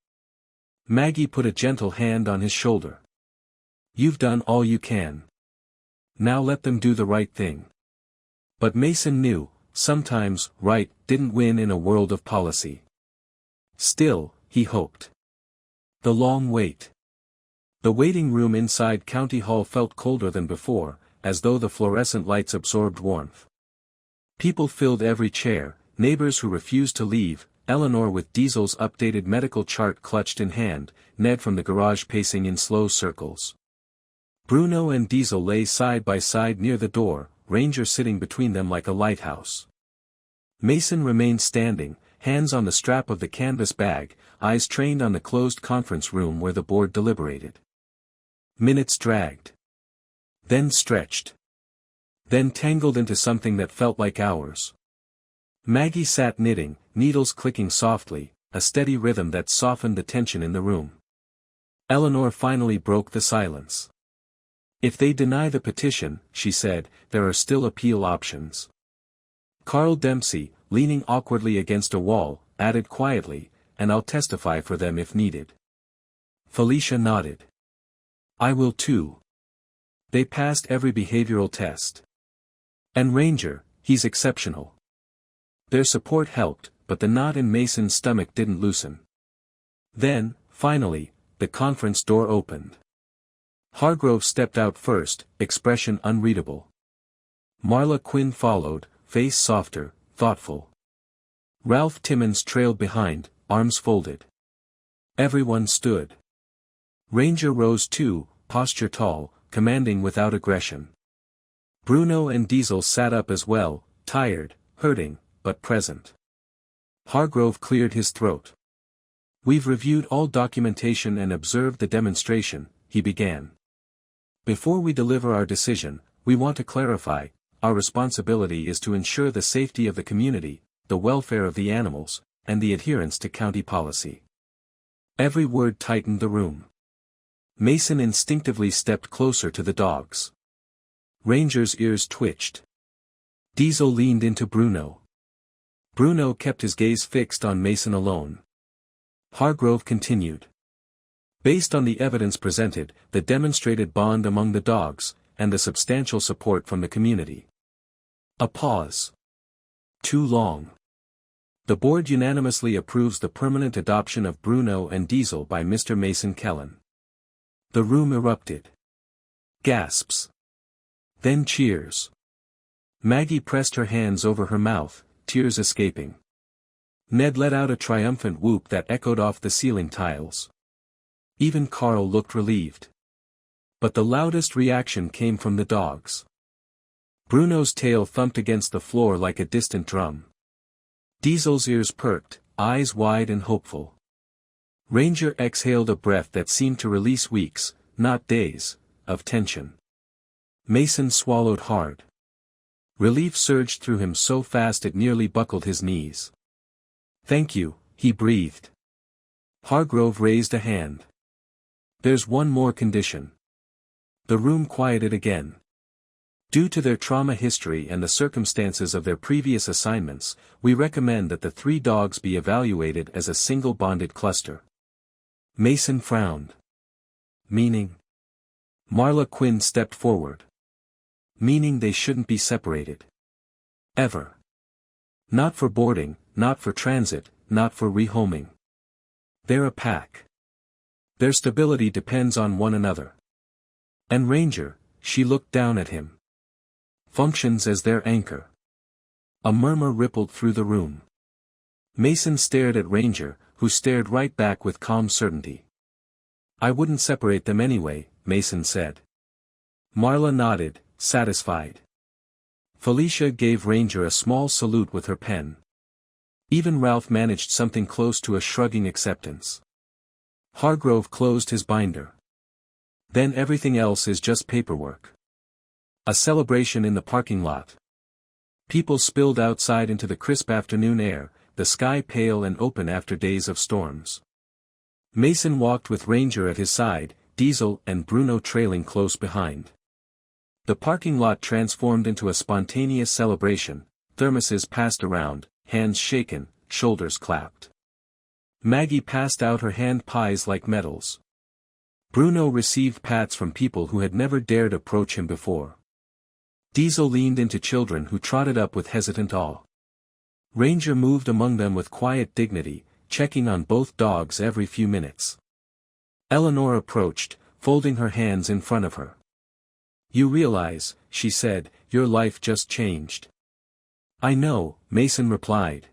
Maggie put a gentle hand on his shoulder. "You've done all you can. Now let them do the right thing." But Mason knew, sometimes, right didn't win in a world of policy. Still, he hoped. The long wait. The waiting room inside County Hall felt colder than before, as though the fluorescent lights absorbed warmth. People filled every chair, neighbors who refused to leave, Eleanor with Diesel's updated medical chart clutched in hand, Ned from the garage pacing in slow circles. Bruno and Diesel lay side by side near the door, Ranger sitting between them like a lighthouse. Mason remained standing, hands on the strap of the canvas bag, eyes trained on the closed conference room where the board deliberated. Minutes dragged. Then stretched. Then tangled into something that felt like hours. Maggie sat knitting, needles clicking softly, a steady rhythm that softened the tension in the room. Eleanor finally broke the silence. "If they deny the petition," she said, "there are still appeal options." Carl Dempsey, leaning awkwardly against a wall, added quietly, "And I'll testify for them if needed." Felicia nodded. "I will too. They passed every behavioral test. And Ranger, he's exceptional." Their support helped, but the knot in Mason's stomach didn't loosen. Then, finally, the conference door opened. Hargrove stepped out first, expression unreadable. Marla Quinn followed, face softer, thoughtful. Ralph Timmons trailed behind, arms folded. Everyone stood. Ranger rose too, posture tall, commanding without aggression. Bruno and Diesel sat up as well, tired, hurting, but present. Hargrove cleared his throat. "We've reviewed all documentation and observed the demonstration," he began. "Before we deliver our decision, we want to clarify, our responsibility is to ensure the safety of the community, the welfare of the animals, and the adherence to county policy." Every word tightened the room. Mason instinctively stepped closer to the dogs. Ranger's ears twitched. Diesel leaned into Bruno. Bruno kept his gaze fixed on Mason alone. Hargrove continued. "Based on the evidence presented, the demonstrated bond among the dogs, and the substantial support from the community." A pause. Too long. "The board unanimously approves the permanent adoption of Bruno and Diesel by Mr. Mason Kellen." The room erupted. Gasps. Then cheers. Maggie pressed her hands over her mouth, tears escaping. Ned let out a triumphant whoop that echoed off the ceiling tiles. Even Carl looked relieved. But the loudest reaction came from the dogs. Bruno's tail thumped against the floor like a distant drum. Diesel's ears perked, eyes wide and hopeful. Ranger exhaled a breath that seemed to release weeks, not days, of tension. Mason swallowed hard. Relief surged through him so fast it nearly buckled his knees. "Thank you," he breathed. Hargrove raised a hand. There's one more condition. The room quieted again. Due to their trauma history and the circumstances of their previous assignments, we recommend that the 3 dogs be evaluated as a single bonded cluster. Mason frowned. Meaning? Marla Quinn stepped forward. Meaning they shouldn't be separated. Ever. Not for boarding, not for transit, not for rehoming. They're a pack. Their stability depends on one another. And Ranger, she looked down at him, functions as their anchor. A murmur rippled through the room. Mason stared at Ranger, who stared right back with calm certainty. I wouldn't separate them anyway, Mason said. Marla nodded, satisfied. Felicia gave Ranger a small salute with her pen. Even Ralph managed something close to a shrugging acceptance. Hargrove closed his binder. Then everything else is just paperwork. A celebration in the parking lot. People spilled outside into the crisp afternoon air, the sky pale and open after days of storms. Mason walked with Ranger at his side, Diesel and Bruno trailing close behind. The parking lot transformed into a spontaneous celebration, thermoses passed around, hands shaken, shoulders clapped. Maggie passed out her hand pies like medals. Bruno received pats from people who had never dared approach him before. Diesel leaned into children who trotted up with hesitant awe. Ranger moved among them with quiet dignity, checking on both dogs every few minutes. Eleanor approached, folding her hands in front of her. You realize, she said, your life just changed. I know, Mason replied.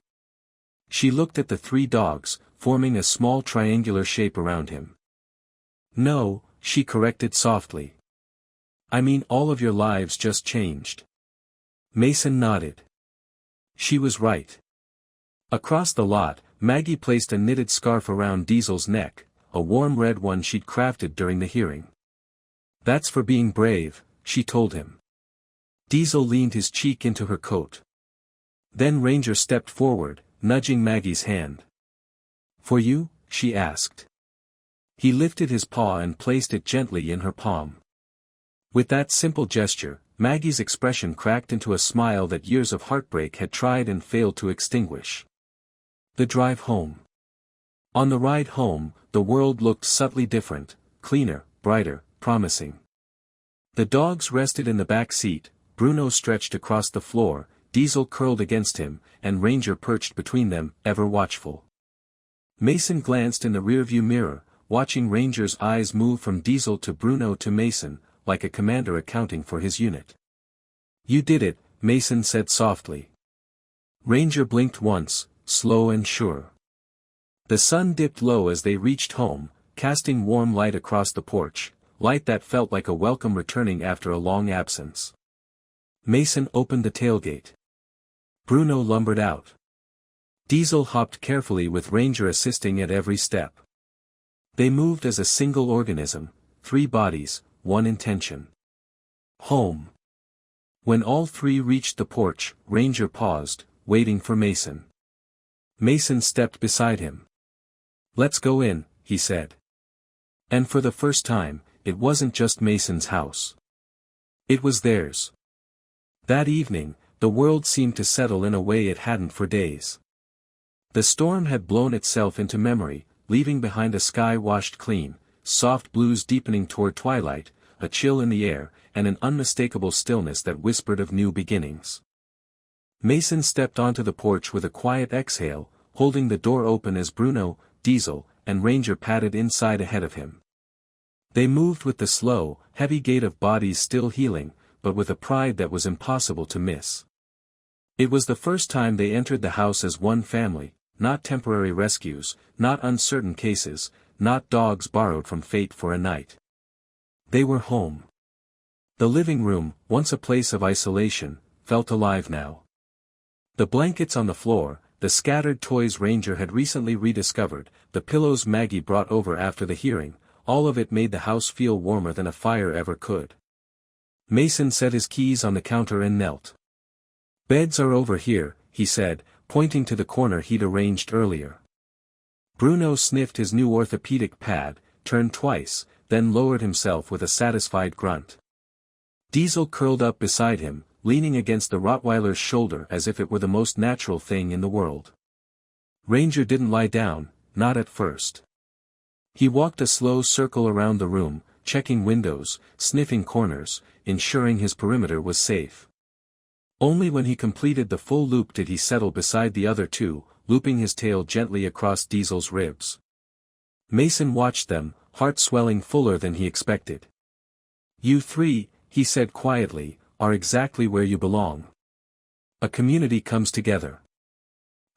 She looked at the 3 dogs, forming a small triangular shape around him. No, she corrected softly. I mean all of your lives just changed. Mason nodded. She was right. Across the lot, Maggie placed a knitted scarf around Diesel's neck, a warm red one she'd crafted during the hearing. That's for being brave, she told him. Diesel leaned his cheek into her coat. Then Ranger stepped forward, nudging Maggie's hand. For you? She asked. He lifted his paw and placed it gently in her palm. With that simple gesture, Maggie's expression cracked into a smile that years of heartbreak had tried and failed to extinguish. The drive home. On the ride home, the world looked subtly different, cleaner, brighter, promising. The dogs rested in the back seat, Bruno stretched across the floor, Diesel curled against him, and Ranger perched between them, ever watchful. Mason glanced in the rearview mirror, watching Ranger's eyes move from Diesel to Bruno to Mason, like a commander accounting for his unit. You did it, Mason said softly. Ranger blinked once, slow and sure. The sun dipped low as they reached home, casting warm light across the porch, light that felt like a welcome returning after a long absence. Mason opened the tailgate. Bruno lumbered out. Diesel hopped carefully with Ranger assisting at every step. They moved as a single organism, 3 bodies, 1 intention. Home. When all 3 reached the porch, Ranger paused, waiting for Mason. Mason stepped beside him. Let's go in, he said. And for the first time, it wasn't just Mason's house. It was theirs. That evening, the world seemed to settle in a way it hadn't for days. The storm had blown itself into memory, leaving behind a sky washed clean, soft blues deepening toward twilight, a chill in the air, and an unmistakable stillness that whispered of new beginnings. Mason stepped onto the porch with a quiet exhale, holding the door open as Bruno, Diesel, and Ranger padded inside ahead of him. They moved with the slow, heavy gait of bodies still healing, but with a pride that was impossible to miss. It was the first time they entered the house as one family, not temporary rescues, not uncertain cases, not dogs borrowed from fate for a night. They were home. The living room, once a place of isolation, felt alive now. The blankets on the floor, the scattered toys Ranger had recently rediscovered, the pillows Maggie brought over after the hearing, all of it made the house feel warmer than a fire ever could. Mason set his keys on the counter and knelt. Beds are over here, he said, pointing to the corner he'd arranged earlier. Bruno sniffed his new orthopedic pad, turned twice, then lowered himself with a satisfied grunt. Diesel curled up beside him, leaning against the Rottweiler's shoulder as if it were the most natural thing in the world. Ranger didn't lie down, not at first. He walked a slow circle around the room, checking windows, sniffing corners, ensuring his perimeter was safe. Only when he completed the full loop did he settle beside the other two, looping his tail gently across Diesel's ribs. Mason watched them, heart swelling fuller than he expected. "You three," he said quietly, "are exactly where you belong." A community comes together.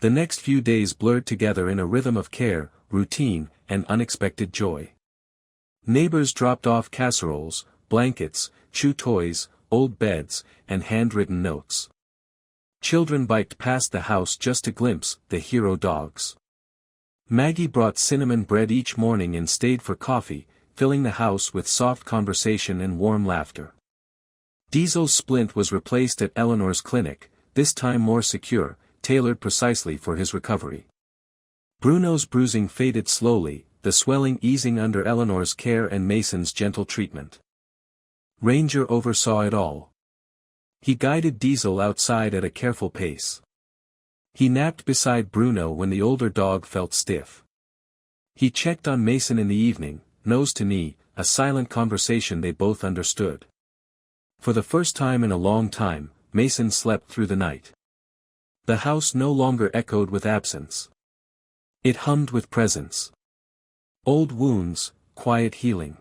The next few days blurred together in a rhythm of care, routine, and unexpected joy. Neighbors dropped off casseroles, blankets, chew toys, old beds, and handwritten notes. Children biked past the house just to glimpse the hero dogs. Maggie brought cinnamon bread each morning and stayed for coffee, filling the house with soft conversation and warm laughter. Diesel's splint was replaced at Eleanor's clinic, this time more secure, tailored precisely for his recovery. Bruno's bruising faded slowly, the swelling easing under Eleanor's care and Mason's gentle treatment. Ranger oversaw it all. He guided Diesel outside at a careful pace. He napped beside Bruno when the older dog felt stiff. He checked on Mason in the evening, nose to knee, a silent conversation they both understood. For the first time in a long time, Mason slept through the night. The house no longer echoed with absence. It hummed with presence. Old wounds, quiet healing.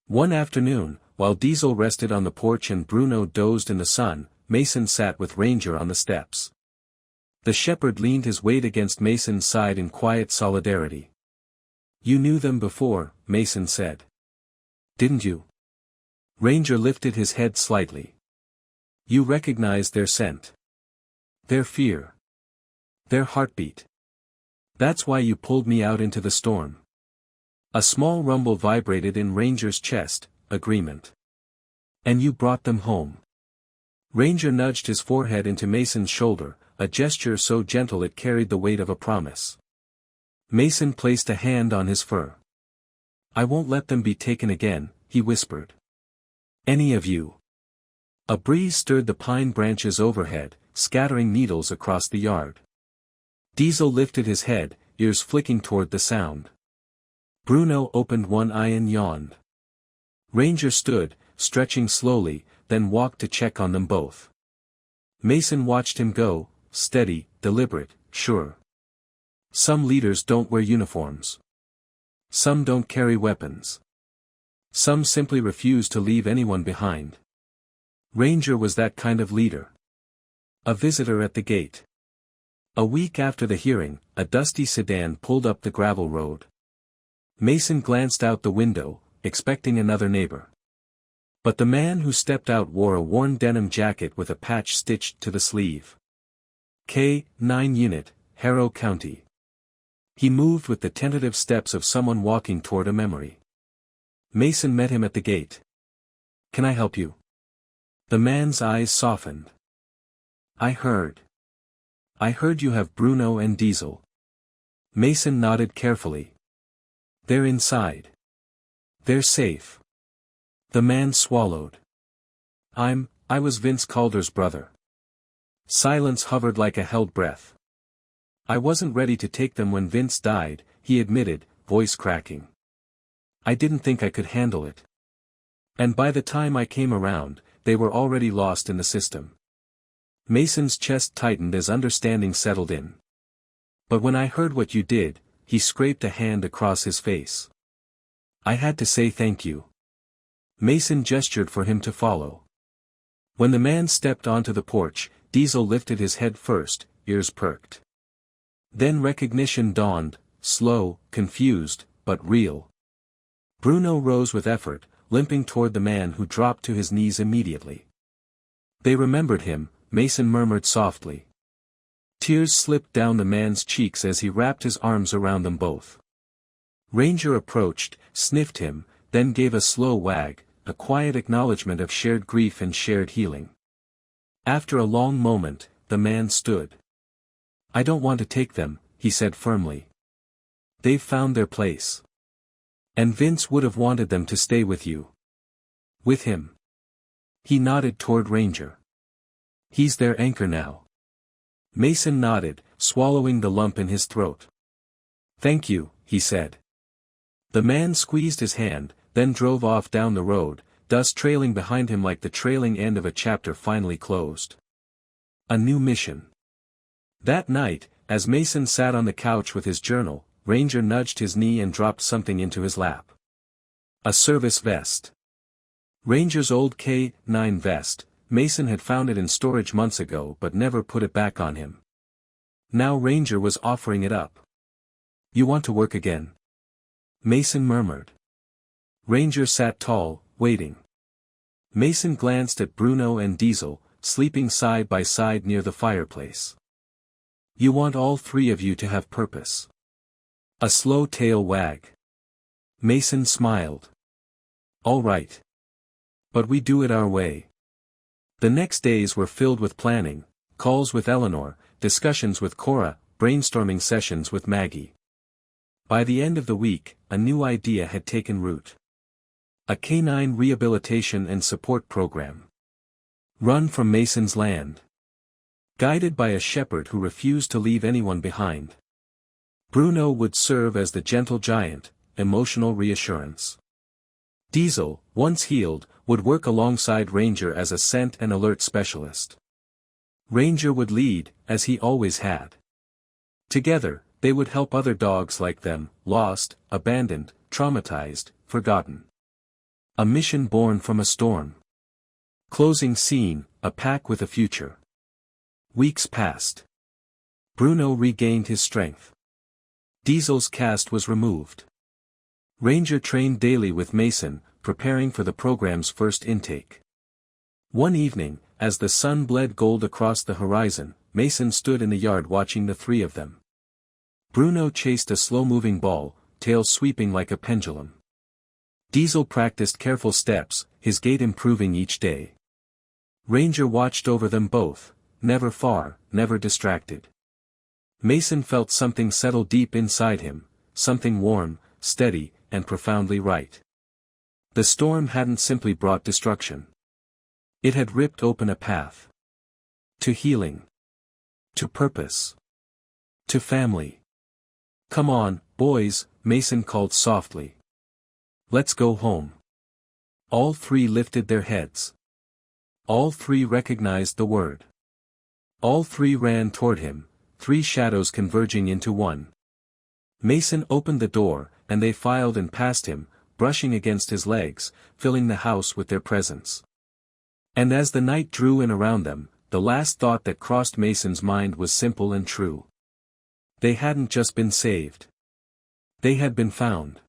One afternoon, while Diesel rested on the porch and Bruno dozed in the sun, Mason sat with Ranger on the steps. The shepherd leaned his weight against Mason's side in quiet solidarity. "You knew them before," Mason said. "Didn't you?" Ranger lifted his head slightly. "You recognized their scent. Their fear. Their heartbeat. That's why you pulled me out into the storm." A small rumble vibrated in Ranger's chest, agreement. "And you brought them home." Ranger nudged his forehead into Mason's shoulder, a gesture so gentle it carried the weight of a promise. Mason placed a hand on his fur. "I won't let them be taken again," he whispered. "Any of you." A breeze stirred the pine branches overhead, scattering needles across the yard. Diesel lifted his head, ears flicking toward the sound. Bruno opened one eye and yawned. Ranger stood, stretching slowly, then walked to check on them both. Mason watched him go, steady, deliberate, sure. Some leaders don't wear uniforms. Some don't carry weapons. Some simply refuse to leave anyone behind. Ranger was that kind of leader. A visitor at the gate. A week after the hearing, a dusty sedan pulled up the gravel road. Mason glanced out the window, expecting another neighbor. But the man who stepped out wore a worn denim jacket with a patch stitched to the sleeve. K-9 Unit, Harrow County. He moved with the tentative steps of someone walking toward a memory. Mason met him at the gate. "Can I help you?" The man's eyes softened. I heard you have Bruno and Diesel." Mason nodded carefully. "They're inside. They're safe." The man swallowed. I was Vince Calder's brother." Silence hovered like a held breath. "I wasn't ready to take them when Vince died," he admitted, voice cracking. "I didn't think I could handle it. And by the time I came around, they were already lost in the system." Mason's chest tightened as understanding settled in. "But when I heard what you did," he scraped a hand across his face. "I had to say thank you." Mason gestured for him to follow. When the man stepped onto the porch, Diesel lifted his head first, ears perked. Then recognition dawned, slow, confused, but real. Bruno rose with effort, limping toward the man who dropped to his knees immediately. "They remembered him," Mason murmured softly. Tears slipped down the man's cheeks as he wrapped his arms around them both. Ranger approached, sniffed him, then gave a slow wag, a quiet acknowledgement of shared grief and shared healing. After a long moment, the man stood. "I don't want to take them," he said firmly. They've found their place. And Vince would have wanted them to stay with you. With him. He nodded toward Ranger. He's their anchor now. Mason nodded, swallowing the lump in his throat. Thank you, he said. The man squeezed his hand, then drove off down the road, dust trailing behind him like the trailing end of a chapter finally closed. A new mission. That night, as Mason sat on the couch with his journal, Ranger nudged his knee and dropped something into his lap. A service vest. Ranger's old K9 vest. Mason had found it in storage months ago but never put it back on him. Now Ranger was offering it up. You want to work again? Mason murmured. Ranger sat tall, waiting. Mason glanced at Bruno and Diesel, sleeping side by side near the fireplace. You want all three of you to have purpose. A slow tail wag. Mason smiled. All right. But we do it our way. The next days were filled with planning, calls with Eleanor, discussions with Cora, brainstorming sessions with Maggie. By the end of the week, a new idea had taken root. A canine rehabilitation and support program. Run from Mason's land. Guided by a shepherd who refused to leave anyone behind. Bruno would serve as the gentle giant, emotional reassurance. Diesel, once healed, would work alongside Ranger as a scent and alert specialist. Ranger would lead, as he always had. Together, they would help other dogs like them, lost, abandoned, traumatized, forgotten. A mission born from a storm. Closing scene, a pack with a future. Weeks passed. Bruno regained his strength. Diesel's cast was removed. Ranger trained daily with Mason, preparing for the program's first intake. One evening, as the sun bled gold across the horizon, Mason stood in the yard watching the three of them. Bruno chased a slow-moving ball, tail sweeping like a pendulum. Diesel practiced careful steps, his gait improving each day. Ranger watched over them both, never far, never distracted. Mason felt something settle deep inside him, something warm, steady, and profoundly right. The storm hadn't simply brought destruction. It had ripped open a path. To healing. To purpose. To family. Come on, boys, Mason called softly. Let's go home. All three lifted their heads. All three recognized the word. All three ran toward him, three shadows converging into one. Mason opened the door, and they filed and passed him, brushing against his legs, filling the house with their presence. And as the night drew in around them, the last thought that crossed Mason's mind was simple and true. They hadn't just been saved. They had been found.